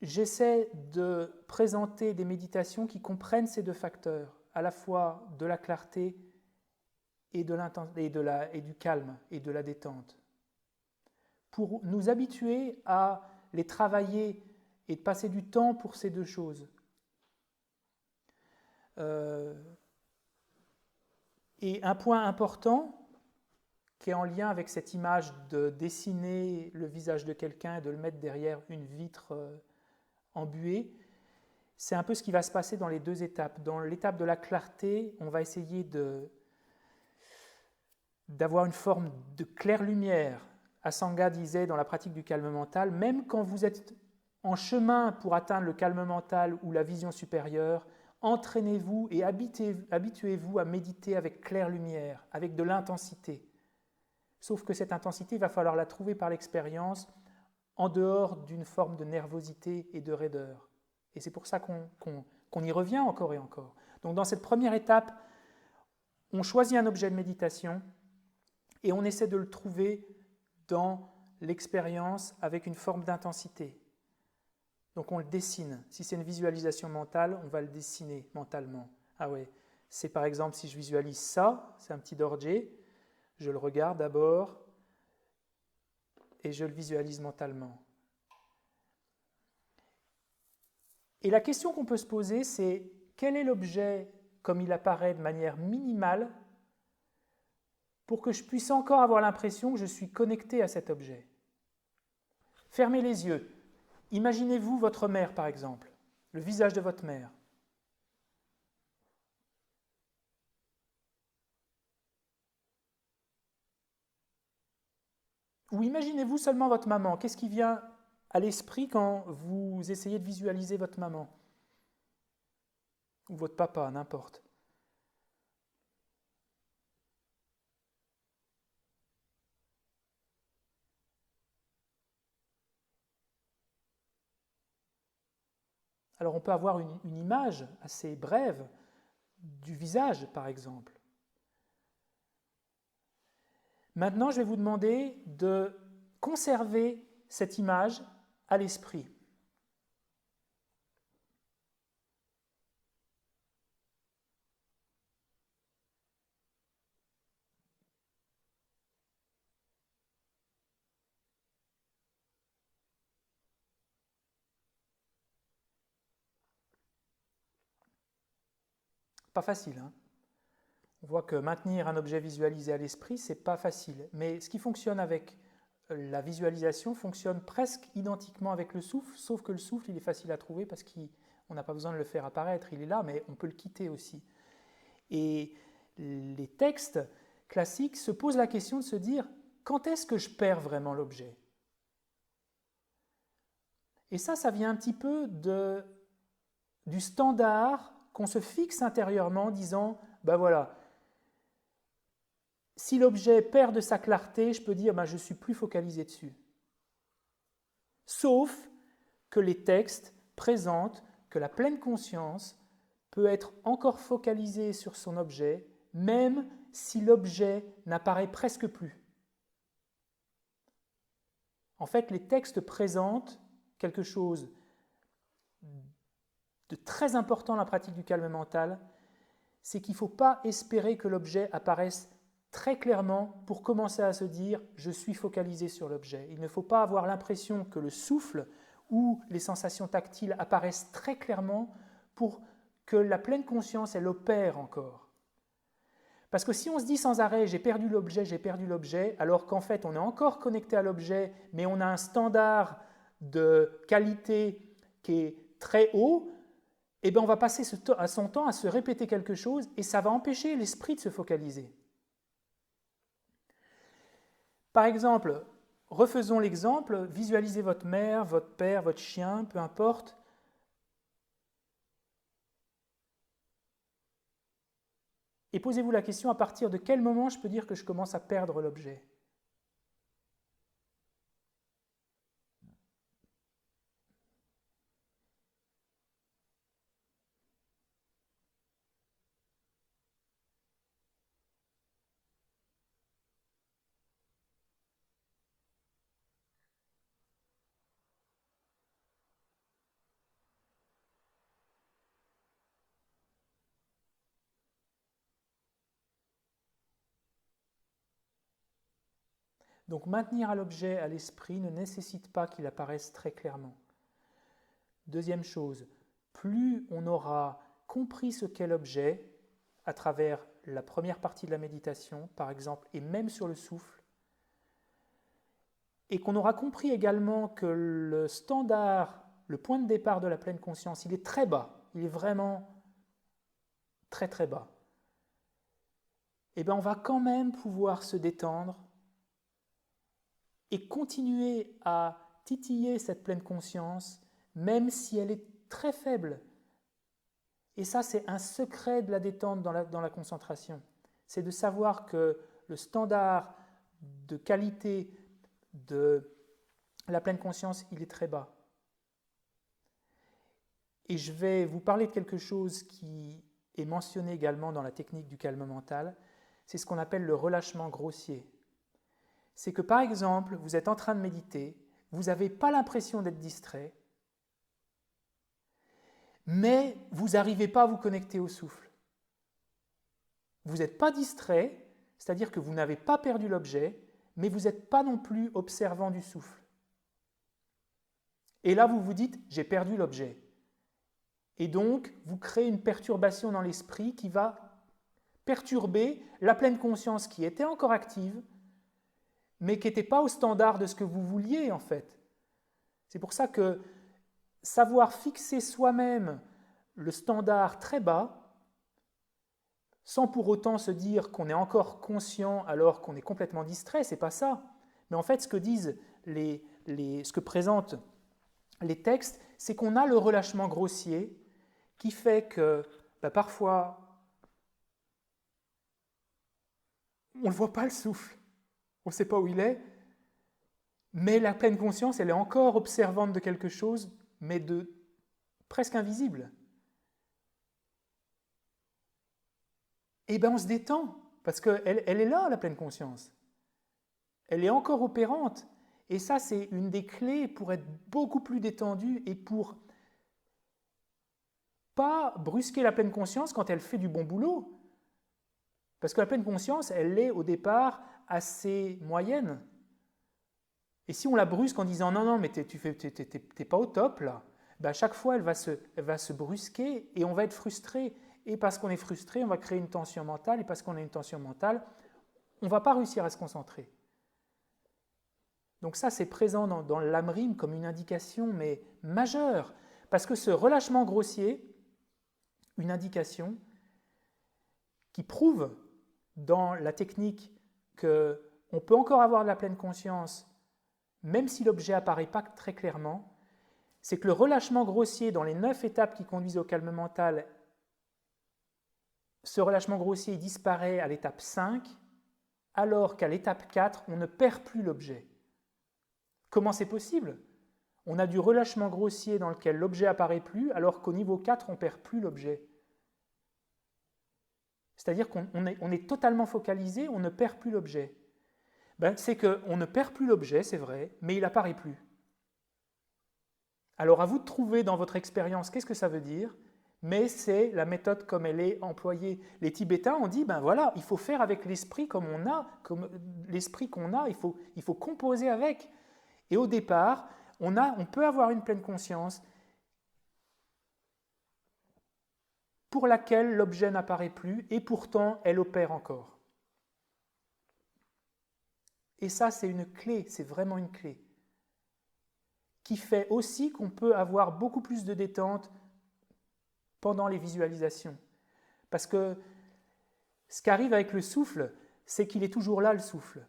j'essaie de présenter des méditations qui comprennent ces deux facteurs, à la fois de la clarté et du calme et de la détente, pour nous habituer à les travailler et de passer du temps pour ces deux choses. Et un point important, qui est en lien avec cette image de dessiner le visage de quelqu'un et de le mettre derrière une vitre embuée, c'est un peu ce qui va se passer dans les deux étapes. Dans l'étape de la clarté, on va essayer d'avoir une forme de claire lumière. Asanga disait dans la pratique du calme mental, même quand vous êtes en chemin pour atteindre le calme mental ou la vision supérieure, entraînez-vous et habituez-vous à méditer avec claire lumière, avec de l'intensité. Sauf que cette intensité, il va falloir la trouver par l'expérience, en dehors d'une forme de nervosité et de raideur. Et c'est pour ça qu'on y revient encore et encore. Donc dans cette première étape, on choisit un objet de méditation et on essaie de le trouver dans l'expérience avec une forme d'intensité. Donc on le dessine. Si c'est une visualisation mentale, on va le dessiner mentalement. Ah ouais, c'est par exemple si je visualise ça, c'est un petit dorje, je le regarde d'abord et je le visualise mentalement. Et la question qu'on peut se poser, c'est quel est l'objet comme il apparaît de manière minimale pour que je puisse encore avoir l'impression que je suis connecté à cet objet. Fermez les yeux. Imaginez-vous votre mère, par exemple, le visage de votre mère. Ou imaginez-vous seulement votre maman. Qu'est-ce qui vient à l'esprit quand vous essayez de visualiser votre maman? Ou votre papa, n'importe. Alors on peut avoir une image assez brève du visage, par exemple. Maintenant, je vais vous demander de conserver cette image à l'esprit. Pas facile, hein? On voit que maintenir un objet visualisé à l'esprit, c'est pas facile. Mais ce qui fonctionne avec la visualisation fonctionne presque identiquement avec le souffle, sauf que le souffle, il est facile à trouver parce qu'on n'a pas besoin de le faire apparaître, il est là, mais on peut le quitter aussi. Et les textes classiques se posent la question de se dire, quand est-ce que je perds vraiment l'objet? Et ça vient un petit peu du standard qu'on se fixe intérieurement en disant, ben voilà, si l'objet perd de sa clarté, je peux dire, ben je ne suis plus focalisé dessus. Sauf que les textes présentent que la pleine conscience peut être encore focalisée sur son objet, même si l'objet n'apparaît presque plus. En fait, les textes présentent quelque chose de très important dans la pratique du calme mental, c'est qu'il ne faut pas espérer que l'objet apparaisse très clairement pour commencer à se dire « je suis focalisé sur l'objet ». Il ne faut pas avoir l'impression que le souffle ou les sensations tactiles apparaissent très clairement pour que la pleine conscience, elle opère encore. Parce que si on se dit sans arrêt « j'ai perdu l'objet », alors qu'en fait on est encore connecté à l'objet, mais on a un standard de qualité qui est très haut, eh bien on va passer son temps à se répéter quelque chose et ça va empêcher l'esprit de se focaliser. Par exemple, refaisons l'exemple, visualisez votre mère, votre père, votre chien, peu importe. Et posez-vous la question, à partir de quel moment je peux dire que je commence à perdre l'objet ? Donc maintenir à l'objet, à l'esprit, ne nécessite pas qu'il apparaisse très clairement. Deuxième chose, plus on aura compris ce qu'est l'objet à travers la première partie de la méditation, par exemple, et même sur le souffle, et qu'on aura compris également que le standard, le point de départ de la pleine conscience, il est très bas, il est vraiment très très bas, et bien on va quand même pouvoir se détendre et continuer à titiller cette pleine conscience, même si elle est très faible. Et ça, c'est un secret de la détente dans la concentration. C'est de savoir que le standard de qualité de la pleine conscience, il est très bas. Et je vais vous parler de quelque chose qui est mentionné également dans la technique du calme mental, c'est ce qu'on appelle le relâchement grossier. C'est que par exemple, vous êtes en train de méditer, vous n'avez pas l'impression d'être distrait, mais vous n'arrivez pas à vous connecter au souffle. Vous n'êtes pas distrait, c'est-à-dire que vous n'avez pas perdu l'objet, mais vous n'êtes pas non plus observant du souffle. Et là, vous vous dites « j'ai perdu l'objet ». Et donc, vous créez une perturbation dans l'esprit qui va perturber la pleine conscience qui était encore active, mais qui n'était pas au standard de ce que vous vouliez en fait. C'est pour ça que savoir fixer soi-même le standard très bas, sans pour autant se dire qu'on est encore conscient alors qu'on est complètement distrait, c'est pas ça. Mais en fait, ce que disent ce que présentent les textes, c'est qu'on a le relâchement grossier qui fait que parfois on ne voit pas le souffle, on ne sait pas où il est, mais la pleine conscience, elle est encore observante de quelque chose, mais de presque invisible. Et bien on se détend, parce qu'elle est là, la pleine conscience. Elle est encore opérante. Et ça, c'est une des clés pour être beaucoup plus détendu et pour pas brusquer la pleine conscience quand elle fait du bon boulot. Parce que la pleine conscience, elle est au départ assez moyenne. Et si on la brusque en disant non, mais t'es pas au top là, ben à chaque fois elle va se brusquer et on va être frustré. Et parce qu'on est frustré, on va créer une tension mentale. Et parce qu'on a une tension mentale, on ne va pas réussir à se concentrer. Donc ça, c'est présent dans l'AMRIM comme une indication, mais majeure. Parce que ce relâchement grossier, une indication qui prouve dans la technique qu'on peut encore avoir de la pleine conscience, même si l'objet n'apparaît pas très clairement, c'est que le relâchement grossier dans les 9 étapes qui conduisent au calme mental, ce relâchement grossier disparaît à l'étape 5, alors qu'à l'étape 4, on ne perd plus l'objet. Comment c'est possible? On a du relâchement grossier dans lequel l'objet apparaît plus, alors qu'au niveau 4, on ne perd plus l'objet. C'est-à-dire qu'on est totalement focalisé, on ne perd plus l'objet. C'est qu'on ne perd plus l'objet, c'est vrai, mais il n'apparaît plus. Alors à vous de trouver dans votre expérience qu'est-ce que ça veut dire, mais c'est la méthode comme elle est employée. Les Tibétains ont dit, ben voilà, il faut faire avec l'esprit comme on a, comme l'esprit qu'on a, il faut composer avec. Et au départ, on peut avoir une pleine conscience pour laquelle l'objet n'apparaît plus, et pourtant elle opère encore. Et ça, c'est une clé, c'est vraiment une clé, qui fait aussi qu'on peut avoir beaucoup plus de détente pendant les visualisations. Parce que ce qui arrive avec le souffle, c'est qu'il est toujours là, le souffle.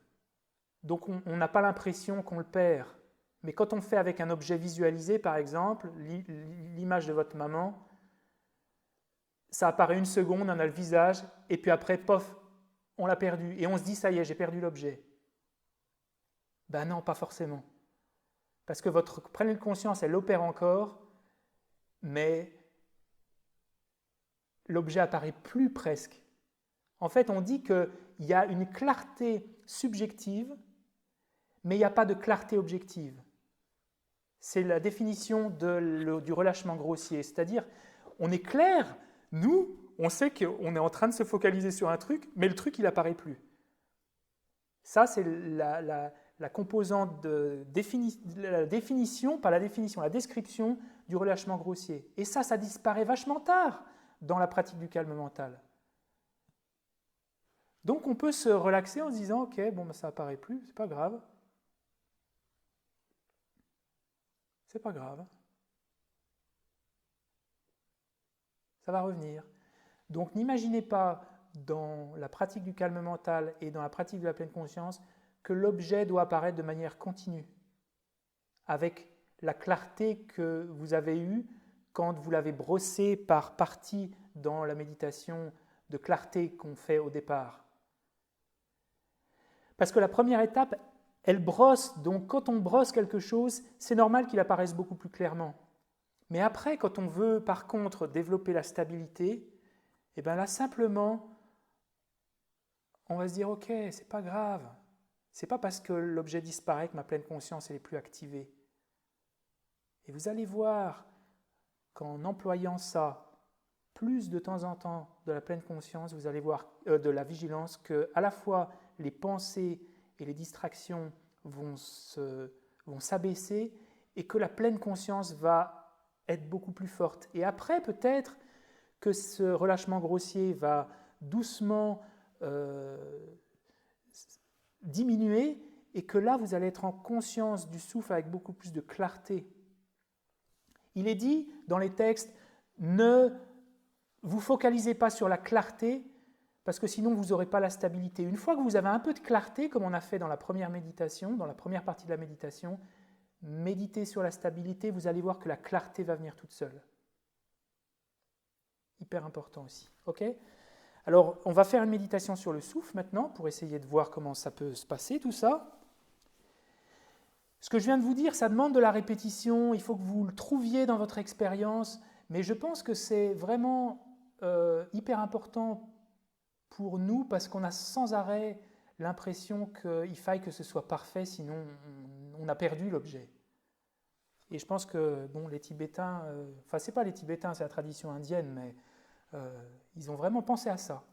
Donc on n'a pas l'impression qu'on le perd. Mais quand on fait avec un objet visualisé, par exemple, l'image de votre maman, ça apparaît une seconde, on a le visage, et puis après, pof, on l'a perdu. Et on se dit, ça y est, j'ai perdu l'objet. Ben non, pas forcément. Parce que votre pleine conscience, elle opère encore, mais l'objet apparaît plus presque. En fait, on dit qu'il y a une clarté subjective, mais il n'y a pas de clarté objective. C'est la définition du relâchement grossier. C'est-à-dire, on est clair, nous, on sait qu'on est en train de se focaliser sur un truc, mais le truc, il n'apparaît plus. Ça, c'est la composante la définition, pas la définition, la description du relâchement grossier. Et ça disparaît vachement tard dans la pratique du calme mental. Donc on peut se relaxer en se disant, ok, bon, ça apparaît plus, c'est pas grave. C'est pas grave. Ça va revenir. Donc n'imaginez pas dans la pratique du calme mental et dans la pratique de la pleine conscience que l'objet doit apparaître de manière continue, avec la clarté que vous avez eue quand vous l'avez brossé par partie dans la méditation de clarté qu'on fait au départ. Parce que la première étape, elle brosse, donc quand on brosse quelque chose, c'est normal qu'il apparaisse beaucoup plus clairement. Mais après, quand on veut par contre développer la stabilité, et bien là simplement, on va se dire, ok, c'est pas grave. C'est pas parce que l'objet disparaît que ma pleine conscience n'est plus activée. Et vous allez voir qu'en employant ça plus de temps en temps de la pleine conscience, vous allez voir de la vigilance, que à la fois les pensées et les distractions vont s'abaisser et que la pleine conscience va être beaucoup plus forte. Et après, peut-être que ce relâchement grossier va doucement diminuer et que là, vous allez être en conscience du souffle avec beaucoup plus de clarté. Il est dit dans les textes, ne vous focalisez pas sur la clarté parce que sinon vous n'aurez pas la stabilité. Une fois que vous avez un peu de clarté, comme on a fait dans la première méditation, dans la première partie de la méditation, méditez sur la stabilité, vous allez voir que la clarté va venir toute seule. Hyper important aussi. Ok ? Alors, on va faire une méditation sur le souffle maintenant pour essayer de voir comment ça peut se passer tout ça. Ce que je viens de vous dire, ça demande de la répétition, il faut que vous le trouviez dans votre expérience, mais je pense que c'est vraiment hyper important pour nous parce qu'on a sans arrêt l'impression qu'il faille que ce soit parfait, sinon on a perdu l'objet. Et je pense que bon, les Tibétains, enfin c'est pas les Tibétains, c'est la tradition indienne, mais ils ont vraiment pensé à ça.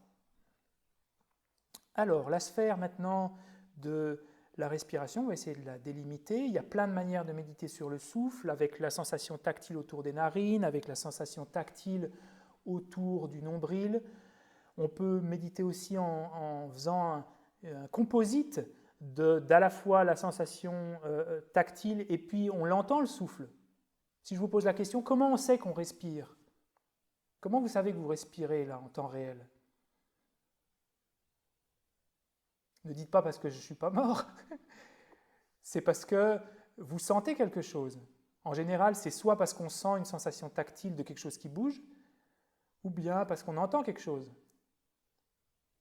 Alors, la sphère maintenant de la respiration, on va essayer de la délimiter. Il y a plein de manières de méditer sur le souffle, avec la sensation tactile autour des narines, avec la sensation tactile autour du nombril. On peut méditer aussi en faisant un composite d'à la fois la sensation tactile et puis on l'entend le souffle. Si je vous pose la question, comment on sait qu'on respire ? Comment vous savez que vous respirez là en temps réel ? Ne dites pas parce que je ne suis pas mort, c'est parce que vous sentez quelque chose. En général, c'est soit parce qu'on sent une sensation tactile de quelque chose qui bouge, ou bien parce qu'on entend quelque chose,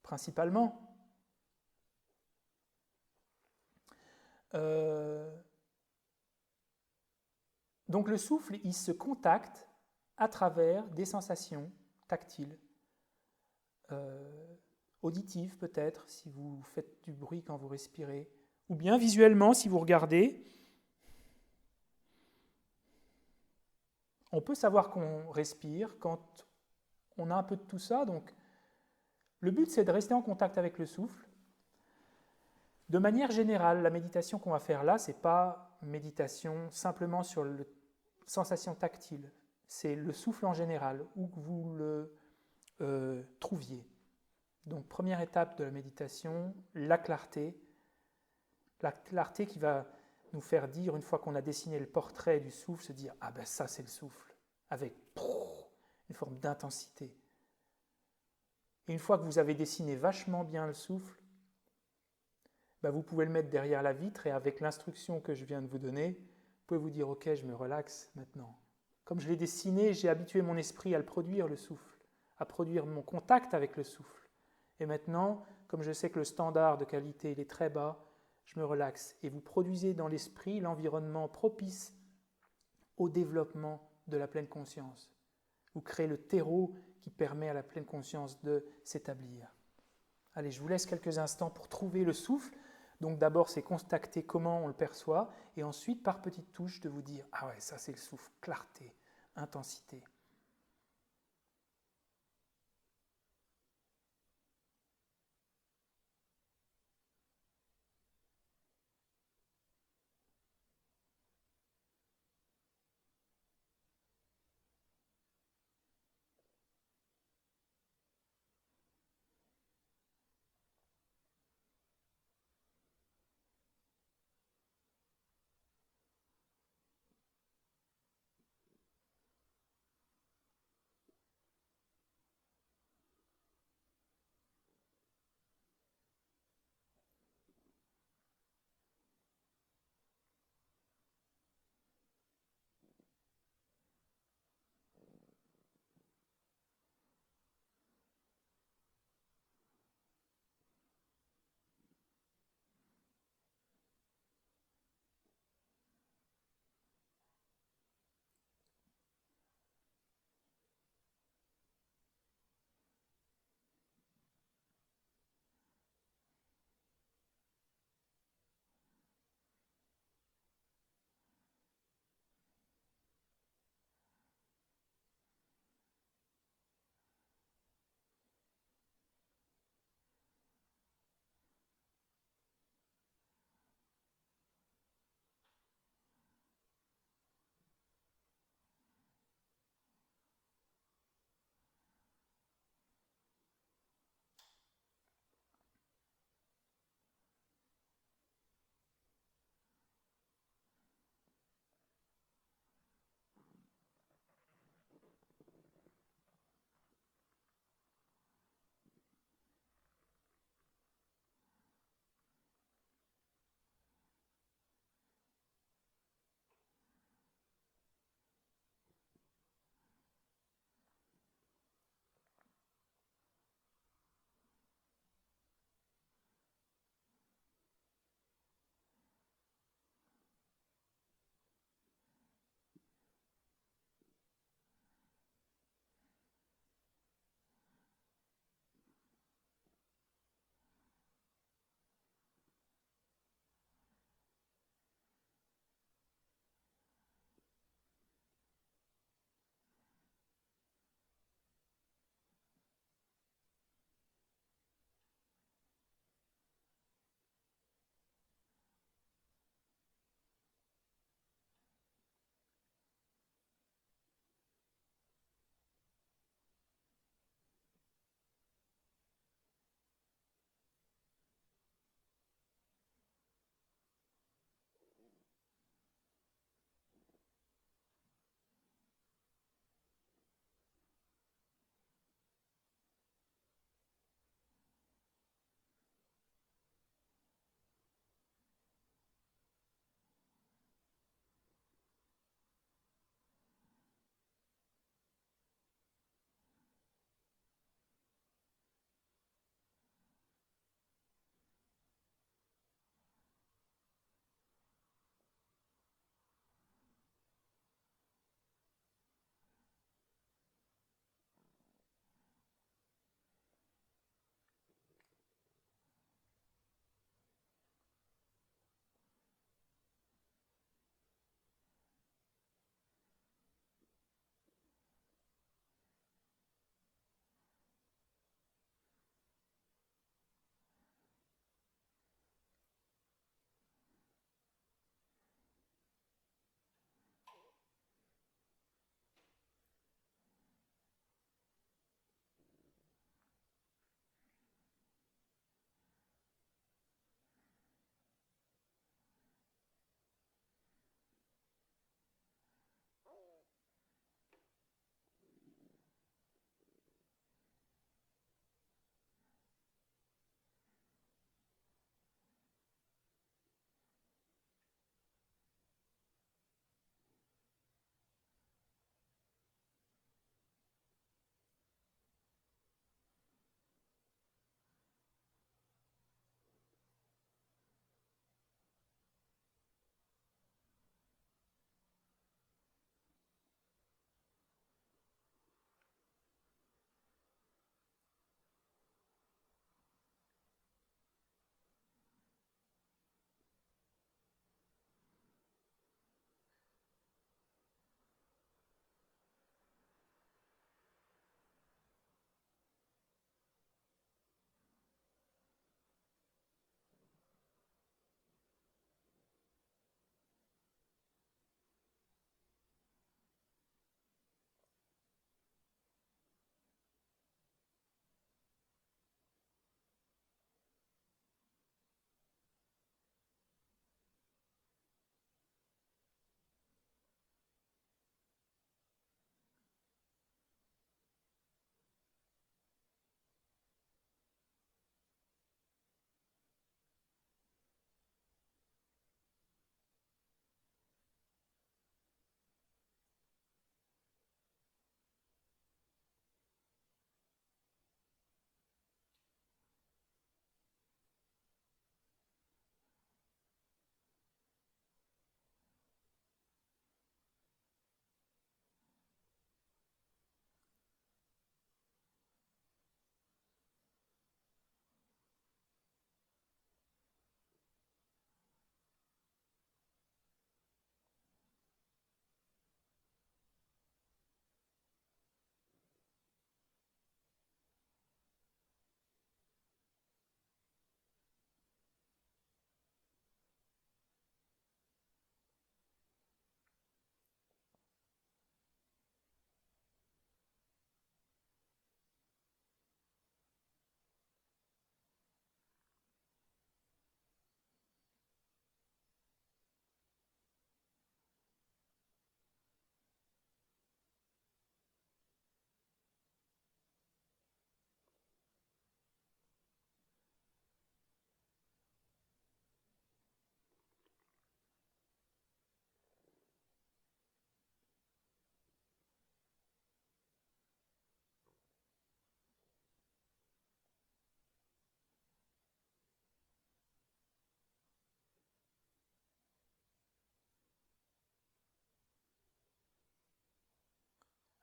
principalement. Donc le souffle, il se contacte à travers des sensations tactiles, auditives peut-être, si vous faites du bruit quand vous respirez, ou bien visuellement, si vous regardez. On peut savoir qu'on respire quand on a un peu de tout ça, donc le but c'est de rester en contact avec le souffle. De manière générale, la méditation qu'on va faire là, c'est pas méditation simplement sur la sensation tactile, c'est le souffle en général, où que vous le trouviez. Donc première étape de la méditation, la clarté qui va nous faire dire, une fois qu'on a dessiné le portrait du souffle, se dire « Ah ben ça c'est le souffle », avec une forme d'intensité. Et une fois que vous avez dessiné vachement bien le souffle, ben vous pouvez le mettre derrière la vitre et avec l'instruction que je viens de vous donner, vous pouvez vous dire « Ok, je me relaxe maintenant ». Comme je l'ai dessiné, j'ai habitué mon esprit à le produire, le souffle, à produire mon contact avec le souffle. Et maintenant, comme je sais que le standard de qualité il est très bas, je me relaxe. Et vous produisez dans l'esprit l'environnement propice au développement de la pleine conscience. Vous créez le terreau qui permet à la pleine conscience de s'établir. Allez, je vous laisse quelques instants pour trouver le souffle. Donc d'abord, c'est constater comment on le perçoit, et ensuite, par petites touches, de vous dire « Ah ouais, ça c'est le souffle, clarté, intensité ».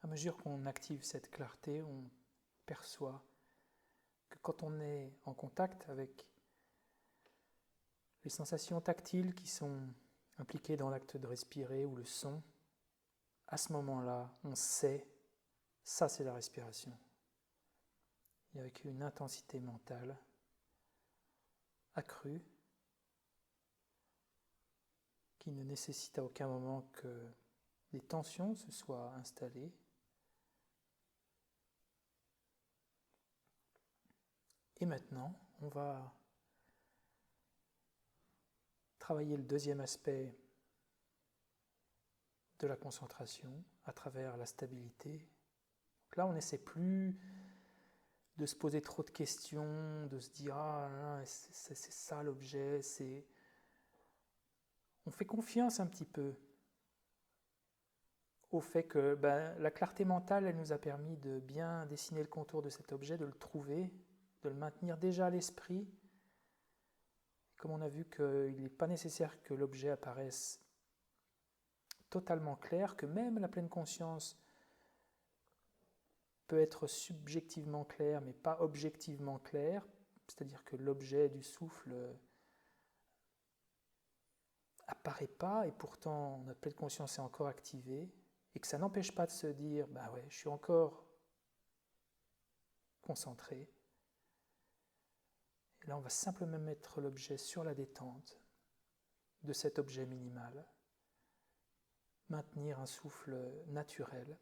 mesure qu'on active cette clarté, on perçoit que quand on est en contact avec les sensations tactiles qui sont impliquées dans l'acte de respirer ou le son, à ce moment-là, on sait, ça c'est la respiration. Et avec une intensité mentale accrue, qui ne nécessite à aucun moment que des tensions se soient installées. Et maintenant, on va travailler le deuxième aspect de la concentration à travers la stabilité. Donc là, on n'essaie plus de se poser trop de questions, de se dire « Ah, c'est ça l'objet », on fait confiance un petit peu au fait que la clarté mentale, elle nous a permis de bien dessiner le contour de cet objet, de le trouver, de le maintenir déjà à l'esprit. Comme on a vu qu'il n'est pas nécessaire que l'objet apparaisse totalement clair, que même la pleine conscience peut être subjectivement claire, mais pas objectivement claire, c'est-à-dire que l'objet du souffle apparaît pas et pourtant notre pleine conscience est encore activée, et que ça n'empêche pas de se dire « bah ouais, je suis encore concentré ». Et là, on va simplement mettre l'objet sur la détente de cet objet minimal, maintenir un souffle naturel.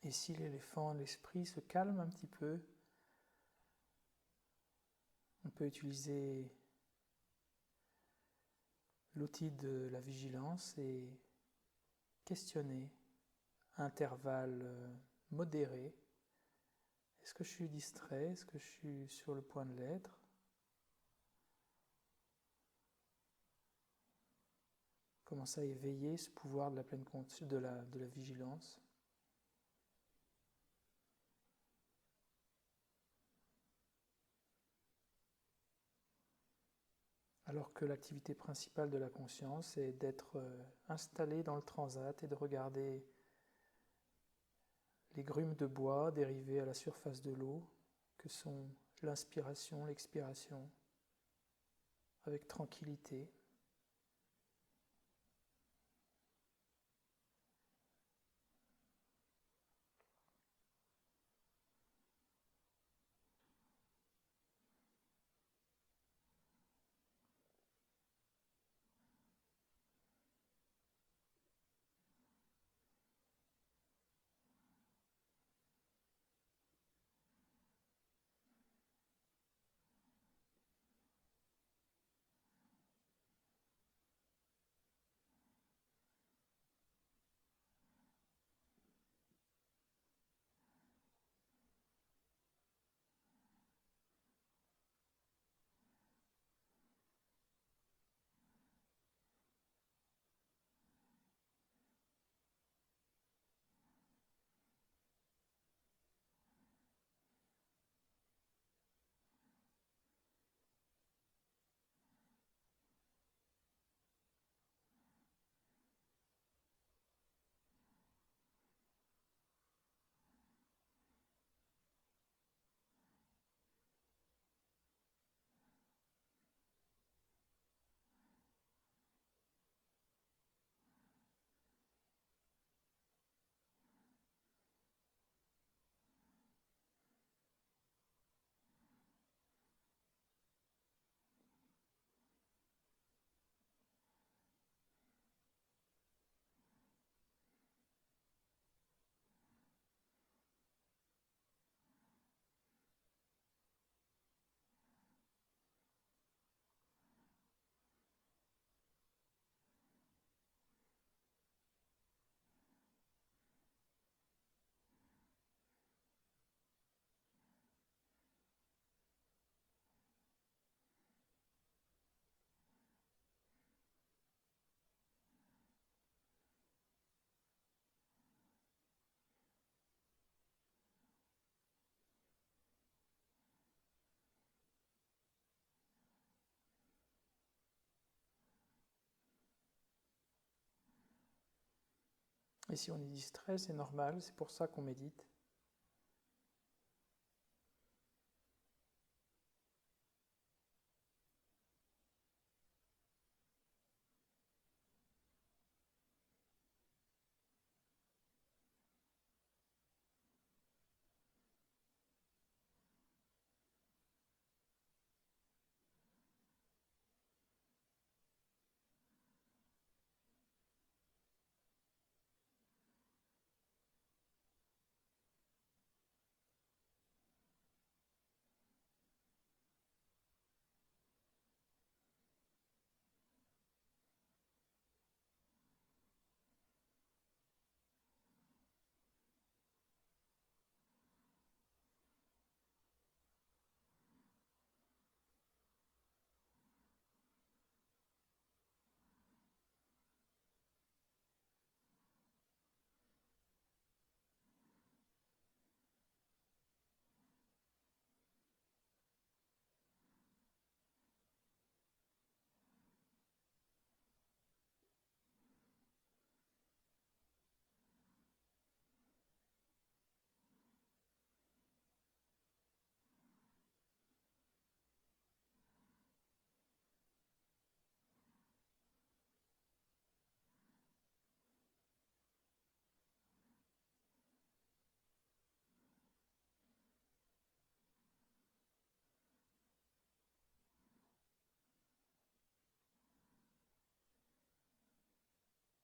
Et si l'éléphant, l'esprit, se calme un petit peu, on peut utiliser l'outil de la vigilance et questionner à intervalles modérés. Est-ce que je suis distrait? Est-ce que je suis sur le point de l'être? Commencer à éveiller ce pouvoir de la pleine conscience, de la vigilance. Alors que l'activité principale de la conscience est d'être installé dans le transat et de regarder les grumes de bois dérivées à la surface de l'eau, que sont l'inspiration, l'expiration, avec tranquillité. Et si on est distrait, c'est normal, c'est pour ça qu'on médite.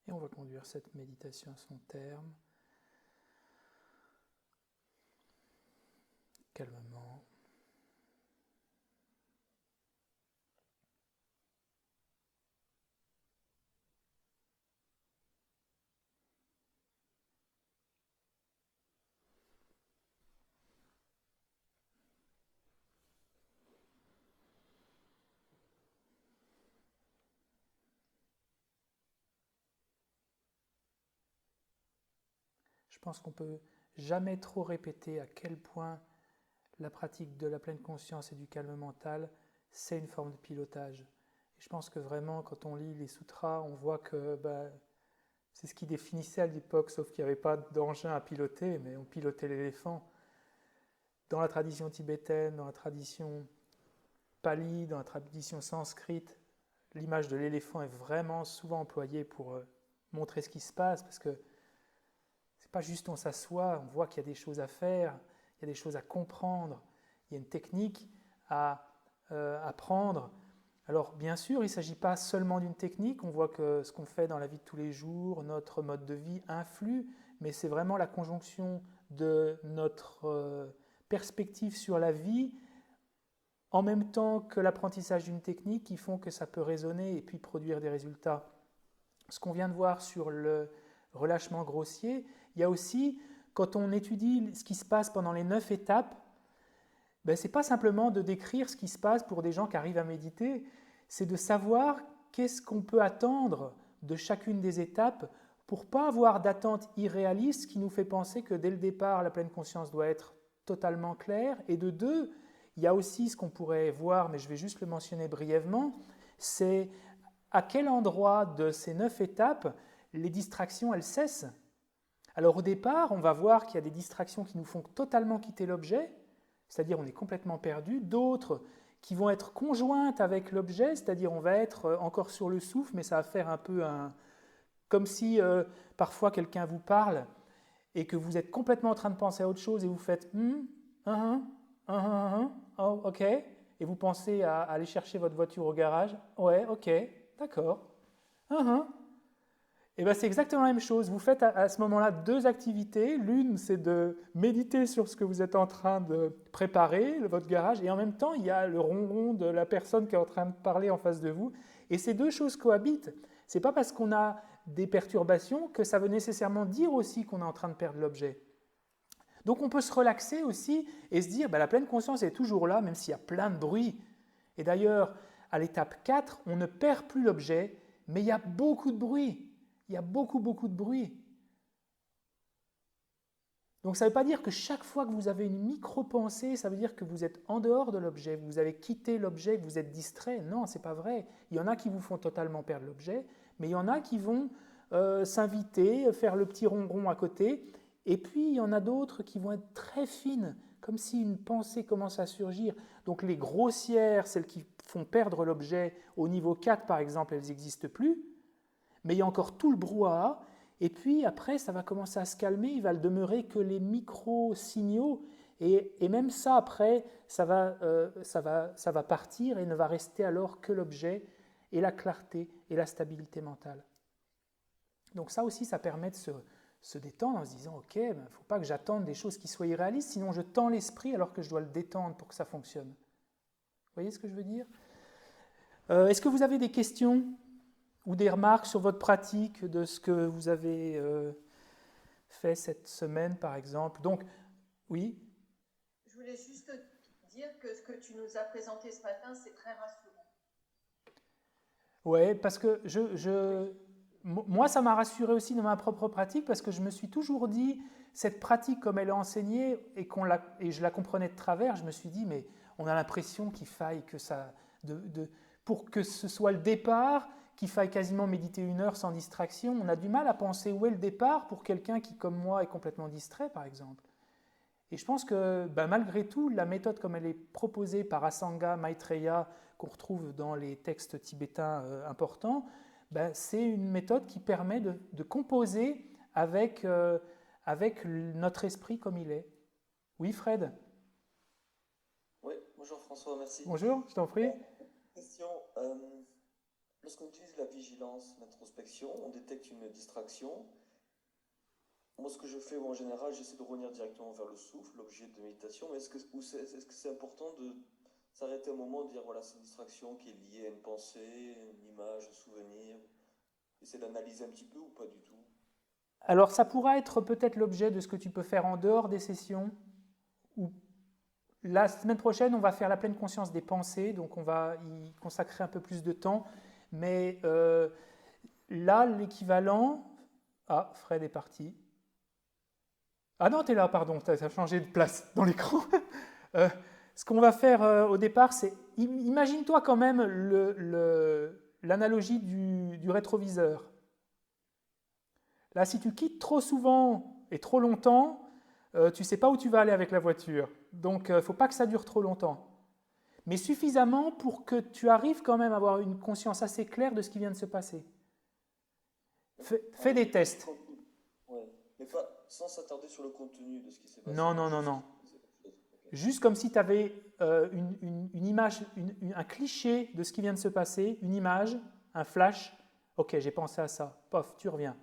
Et on va conduire cette méditation à son terme calmement. Je pense qu'on ne peut jamais trop répéter à quel point la pratique de la pleine conscience et du calme mental, c'est une forme de pilotage. Et je pense que vraiment, quand on lit les sutras, on voit que c'est ce qui définissait à l'époque, sauf qu'il n'y avait pas d'engin à piloter, mais on pilotait l'éléphant. Dans la tradition tibétaine, dans la tradition pali, dans la tradition sanskrite, l'image de l'éléphant est vraiment souvent employée pour montrer ce qui se passe, parce que c'est pas juste on s'assoit, on voit qu'il y a des choses à faire, il y a des choses à comprendre, il y a une technique à apprendre. Alors bien sûr, il ne s'agit pas seulement d'une technique, on voit que ce qu'on fait dans la vie de tous les jours, notre mode de vie influe, mais c'est vraiment la conjonction de notre perspective sur la vie en même temps que l'apprentissage d'une technique qui font que ça peut résonner et puis produire des résultats. Ce qu'on vient de voir sur le relâchement grossier, il y a aussi, quand on étudie ce qui se passe pendant les 9 étapes, ce n'est pas simplement de décrire ce qui se passe pour des gens qui arrivent à méditer, c'est de savoir qu'est-ce qu'on peut attendre de chacune des étapes pour ne pas avoir d'attente irréaliste qui nous fait penser que dès le départ, la pleine conscience doit être totalement claire. Et de deux, il y a aussi ce qu'on pourrait voir, mais je vais juste le mentionner brièvement, c'est à quel endroit de ces 9 étapes les distractions, elles cessent. Alors au départ, on va voir qu'il y a des distractions qui nous font totalement quitter l'objet, c'est-à-dire on est complètement perdu, d'autres qui vont être conjointes avec l'objet, c'est-à-dire on va être encore sur le souffle, mais ça va faire un peu comme si parfois quelqu'un vous parle et que vous êtes complètement en train de penser à autre chose et vous faites oh, ok, et vous pensez à aller chercher votre voiture au garage, ouais, ok, d'accord, et bien c'est exactement la même chose. Vous faites à ce moment-là deux activités. L'une, c'est de méditer sur ce que vous êtes en train de préparer, votre garage, et en même temps, il y a le ronron de la personne qui est en train de parler en face de vous. Et ces deux choses cohabitent. Ce n'est pas parce qu'on a des perturbations que ça veut nécessairement dire aussi qu'on est en train de perdre l'objet. Donc on peut se relaxer aussi et se dire, la pleine conscience est toujours là, même s'il y a plein de bruit. Et d'ailleurs, à l'étape 4, on ne perd plus l'objet, mais il y a beaucoup de bruit. Il y a beaucoup de bruit. Donc ça ne veut pas dire que chaque fois que vous avez une micro-pensée, ça veut dire que vous êtes en dehors de l'objet, vous avez quitté l'objet, que vous êtes distrait. Non, ce n'est pas vrai. Il y en a qui vous font totalement perdre l'objet, mais il y en a qui vont s'inviter, faire le petit ronron à côté, et puis il y en a d'autres qui vont être très fines, comme si une pensée commence à surgir. Donc les grossières, celles qui font perdre l'objet, au niveau 4 par exemple, elles n'existent plus, mais il y a encore tout le brouhaha, et puis après ça va commencer à se calmer, il va demeurer que les micro-signaux, et même ça après, ça va partir et ne va rester alors que l'objet et la clarté et la stabilité mentale. Donc ça aussi, ça permet de se détendre en se disant, ok, il ne faut pas que j'attende des choses qui soient irréalistes, sinon je tends l'esprit alors que je dois le détendre pour que ça fonctionne. Vous voyez ce que je veux dire ? Est-ce que vous avez des questions ou des remarques sur votre pratique de ce que vous avez fait cette semaine, par exemple? Donc, oui. Je voulais juste dire que ce que tu nous as présenté ce matin, c'est très rassurant. Oui, parce que moi, ça m'a rassuré aussi dans ma propre pratique, parce que je me suis toujours dit, cette pratique comme elle est enseignée, et je la comprenais de travers, je me suis dit, mais on a l'impression qu'il faille que ça... pour que ce soit le départ, qu'il faille quasiment méditer 1 heure sans distraction, on a du mal à penser où est le départ pour quelqu'un qui, comme moi, est complètement distrait, par exemple. Et je pense que malgré tout, la méthode comme elle est proposée par Asanga Maitreya, qu'on retrouve dans les textes tibétains importants, c'est une méthode qui permet de composer avec notre esprit comme il est. Oui, Fred? Oui, bonjour François, merci. Bonjour, je t'en prie. Question, lorsqu'on utilise la vigilance, l'introspection, on détecte une distraction. moi, ce que je fais, en général, j'essaie de revenir directement vers le souffle, l'objet de méditation, mais est-ce que c'est important de s'arrêter un moment, de dire, voilà, c'est une distraction qui est liée à une pensée, une image, un souvenir, essayer d'analyser un petit peu ou pas du tout? Alors, ça pourra être peut-être l'objet de ce que tu peux faire en dehors des sessions. Ou la semaine prochaine, on va faire la pleine conscience des pensées, donc on va y consacrer un peu plus de temps. Mais là, l'équivalent... Ah, Fred est parti. Ah non, tu es là, pardon, tu as changé de place dans l'écran. Euh, Ce qu'on va faire au départ, c'est... Imagine-toi quand même l'analogie du rétroviseur. Là, si tu quittes trop souvent et trop longtemps, tu ne sais pas où tu vas aller avec la voiture. Donc, il ne faut pas que ça dure trop longtemps. Mais suffisamment pour que tu arrives quand même à avoir une conscience assez claire de ce qui vient de se passer. Fais des tests. Ouais, mais pas sans s'attarder sur le contenu de ce qui s'est passé, Non, non, non, juste non. quelque chose. Ok. Juste comme si tu avais une image, un cliché de ce qui vient de se passer, une image, un flash. Ok, j'ai pensé à ça. Pof, tu reviens.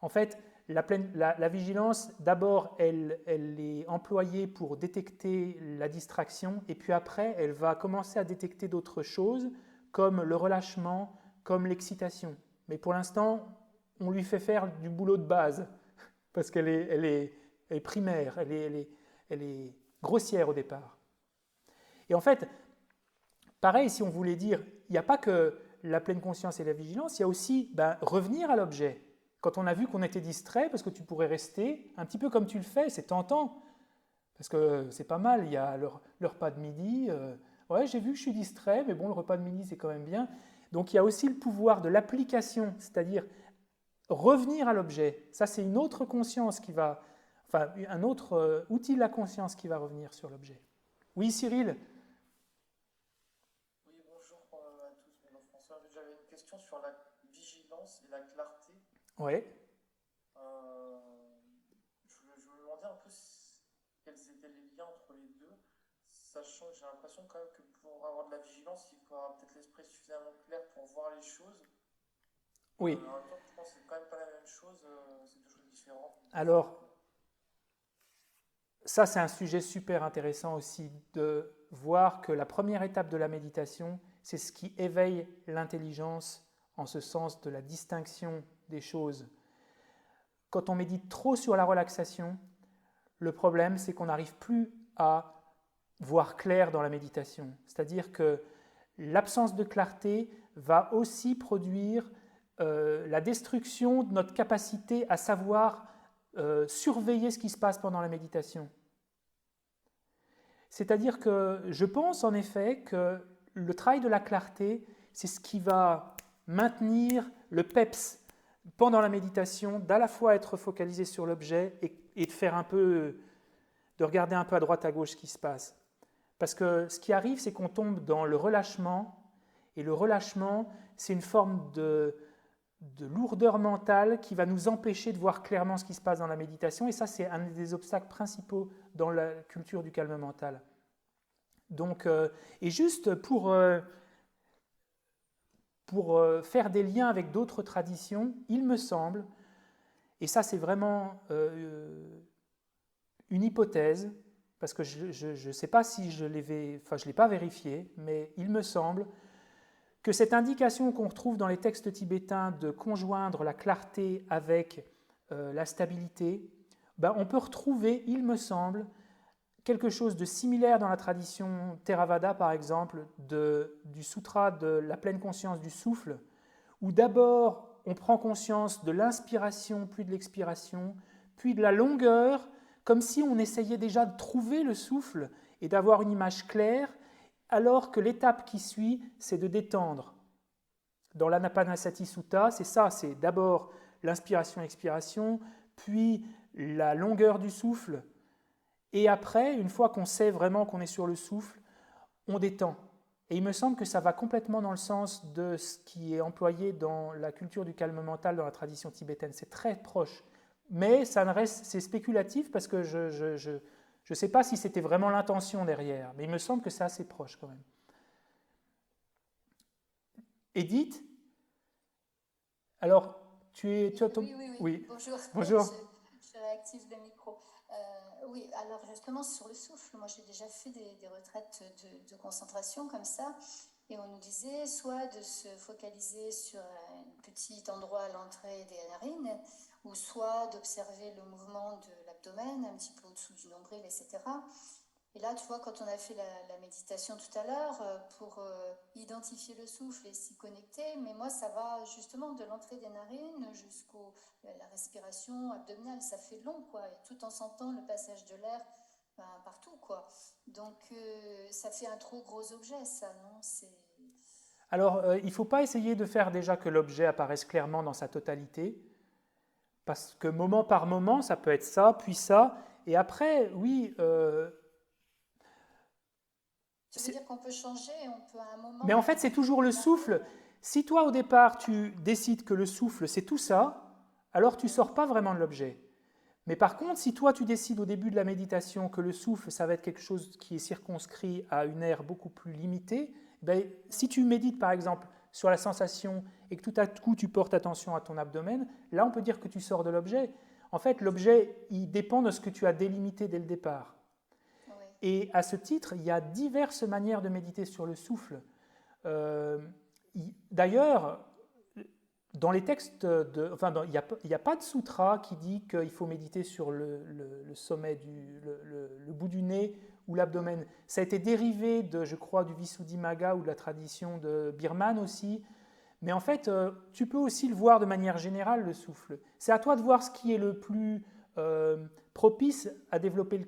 En fait, la vigilance, d'abord, elle est employée pour détecter la distraction, et puis après, elle va commencer à détecter d'autres choses, comme le relâchement, comme l'excitation. Mais pour l'instant, on lui fait faire du boulot de base, parce qu'elle est primaire, elle est grossière au départ. Et en fait, pareil, si on voulait dire, il n'y a pas que la pleine conscience et la vigilance, il y a aussi revenir à l'objet. Quand on a vu qu'on était distrait, parce que tu pourrais rester, un petit peu comme tu le fais, c'est tentant, parce que c'est pas mal, il y a le repas de midi, ouais, j'ai vu que je suis distrait, mais bon, le repas de midi, c'est quand même bien. Donc il y a aussi le pouvoir de l'application, c'est-à-dire revenir à l'objet. Ça, c'est une autre conscience qui va, enfin, un autre outil de la conscience qui va revenir sur l'objet. Oui, Cyril? Oui, bonjour à tous. Bonjour François. J'avais une question sur la vigilance et la clarté. Oui. Euh, je me demandais un peu quels étaient les liens entre les deux, sachant que j'ai l'impression quand même que pour avoir de la vigilance, il faut avoir peut-être l'esprit suffisamment clair pour voir les choses. Oui. En même temps, je pense que c'est quand même pas la même chose, c'est deux choses différentes. Alors, ça, c'est un sujet super intéressant aussi de voir que la première étape de la méditation, c'est ce qui éveille l'intelligence en ce sens de la distinction des choses. Quand on médite trop sur la relaxation, le problème, c'est qu'on n'arrive plus à voir clair dans la méditation. C'est-à-dire que l'absence de clarté va aussi produire la destruction de notre capacité à savoir surveiller ce qui se passe pendant la méditation. C'est-à-dire que je pense en effet que le travail de la clarté, c'est ce qui va maintenir le peps pendant la méditation, d'à la fois être focalisé sur l'objet et de faire un peu, de regarder un peu à droite à gauche ce qui se passe. Parce que ce qui arrive, c'est qu'on tombe dans le relâchement, et le relâchement, c'est une forme de lourdeur mentale qui va nous empêcher de voir clairement ce qui se passe dans la méditation, et ça, c'est un des obstacles principaux dans la culture du calme mental. Donc, et juste pour faire des liens avec d'autres traditions, il me semble, et ça c'est vraiment une hypothèse, parce que je ne sais pas si je l'ai pas vérifié, mais il me semble que cette indication qu'on retrouve dans les textes tibétains de conjoindre la clarté avec la stabilité, on peut retrouver, il me semble, quelque chose de similaire dans la tradition Theravada, par exemple, du sutra de la pleine conscience du souffle, où d'abord on prend conscience de l'inspiration, puis de l'expiration, puis de la longueur, comme si on essayait déjà de trouver le souffle et d'avoir une image claire, alors que l'étape qui suit, c'est de détendre. Dans l'Anapanasati Sutta, c'est ça, c'est d'abord l'inspiration-expiration, puis la longueur du souffle, et après, une fois qu'on sait vraiment qu'on est sur le souffle, on détend. Et il me semble que ça va complètement dans le sens de ce qui est employé dans la culture du calme mental dans la tradition tibétaine. C'est très proche. Mais ça ne reste, c'est spéculatif parce que je ne sais pas si c'était vraiment l'intention derrière. Mais il me semble que c'est assez proche quand même. Edith, alors tu as ton... Oui, oui, oui. Oui, Bonjour. bonjour. Je réactive le micro. Oui, alors justement sur le souffle, moi j'ai déjà fait des retraites de concentration comme ça, et on nous disait soit de se focaliser sur un petit endroit à l'entrée des narines, ou soit d'observer le mouvement de l'abdomen, un petit peu au-dessous du nombril, etc. Et là, tu vois, quand on a fait la méditation tout à l'heure, pour identifier le souffle et s'y connecter, mais moi, ça va justement de l'entrée des narines jusqu'à la respiration abdominale. Ça fait long, quoi, et tout en sentant le passage de l'air partout, quoi. Donc, ça fait un trop gros objet, ça, non? Alors, il ne faut pas essayer de faire déjà que l'objet apparaisse clairement dans sa totalité, parce que moment par moment, ça peut être ça, puis ça, et après, oui, Tu veux dire qu'on peut changer, on peut à un moment mais en fait, c'est toujours le souffle. Si toi, au départ, tu décides que le souffle, c'est tout ça, alors tu ne sors pas vraiment de l'objet. Mais par contre, si toi, tu décides au début de la méditation que le souffle, ça va être quelque chose qui est circonscrit à une aire beaucoup plus limitée, ben, si tu médites, par exemple, sur la sensation et que tout à coup, tu portes attention à ton abdomen, là, on peut dire que tu sors de l'objet. En fait, l'objet, il dépend de ce que tu as délimité dès le départ. Oui. Et à ce titre, il y a diverses manières de méditer sur le souffle. D'ailleurs, dans les textes, il n'y a pas de sutra qui dit qu'il faut méditer sur le sommet, le bout du nez ou l'abdomen. Ça a été dérivé, je crois, du Visuddhimagga ou de la tradition de Birman aussi. Mais en fait, tu peux aussi le voir de manière générale, le souffle. C'est à toi de voir ce qui est le plus propice à développer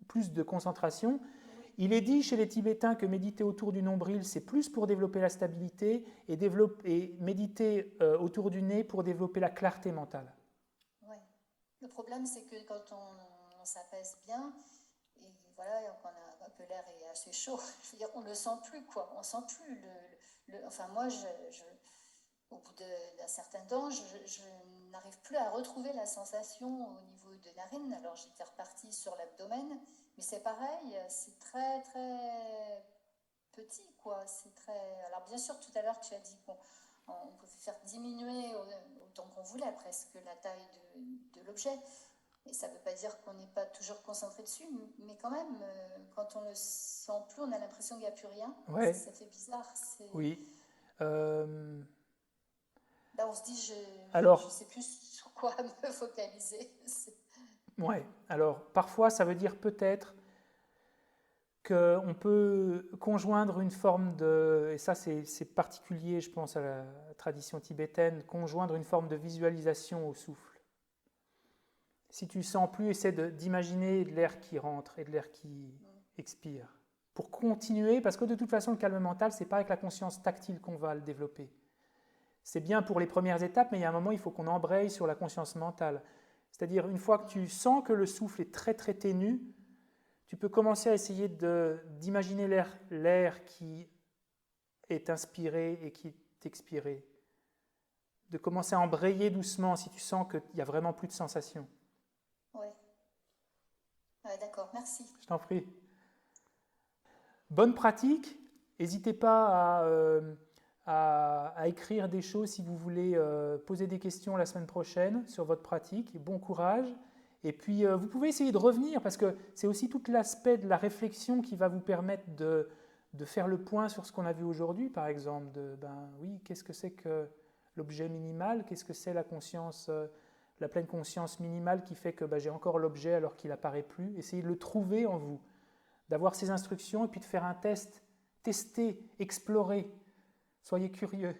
plus de concentration. Il est dit chez les Tibétains que méditer autour du nombril, c'est plus pour développer la stabilité et méditer autour du nez pour développer la clarté mentale. Oui. Le problème, c'est que quand on s'apaise bien, et voilà, et que l'air est assez chaud, je veux dire, on ne le sent plus, quoi. On ne sent plus enfin, moi, au bout d'un certain temps, je n'arrive plus à retrouver la sensation au niveau des narines. Alors, j'étais repartie sur l'abdomen, mais c'est pareil, c'est très, très petit, quoi. C'est très... Alors, bien sûr, tout à l'heure, tu as dit qu'on pouvait faire diminuer autant qu'on voulait presque la taille de l'objet. Et ça ne veut pas dire qu'on n'est pas toujours concentré dessus, mais quand même, quand on ne le sent plus, on a l'impression qu'il n'y a plus rien. Ouais. Ça fait bizarre. Oui. Là, on se dit, je Alors, ne sais plus sur quoi me focaliser. ouais. Alors, parfois, ça veut dire peut-être qu'on peut conjoindre une forme de, et ça c'est particulier, je pense, à la tradition tibétaine, conjoindre une forme de visualisation au souffle. Si tu sens plus, essaie d'imaginer de l'air qui rentre et de l'air qui expire. Pour continuer, parce que de toute façon, le calme mental, c'est pas avec la conscience tactile qu'on va le développer. C'est bien pour les premières étapes, mais il y a un moment, il faut qu'on embraye sur la conscience mentale. C'est-à-dire, une fois que tu sens que le souffle est très très ténu, tu peux commencer à essayer d'imaginer l'air qui est inspiré et qui est expiré. De commencer à embrayer doucement si tu sens qu'il n'y a vraiment plus de sensation. Oui. Ouais, d'accord, merci. Je t'en prie. Bonne pratique. N'hésitez pas à écrire des choses si vous voulez poser des questions la semaine prochaine sur votre pratique. Et bon courage. Et puis, vous pouvez essayer de revenir, parce que c'est aussi tout l'aspect de la réflexion qui va vous permettre de faire le point sur ce qu'on a vu aujourd'hui, par exemple. Oui, qu'est-ce que c'est que l'objet minimal? Qu'est-ce que c'est la conscience, la pleine conscience minimale qui fait que j'ai encore l'objet alors qu'il n'apparaît plus? Essayez de le trouver en vous, d'avoir ces instructions et puis de faire un test, tester, explorer. Soyez curieux.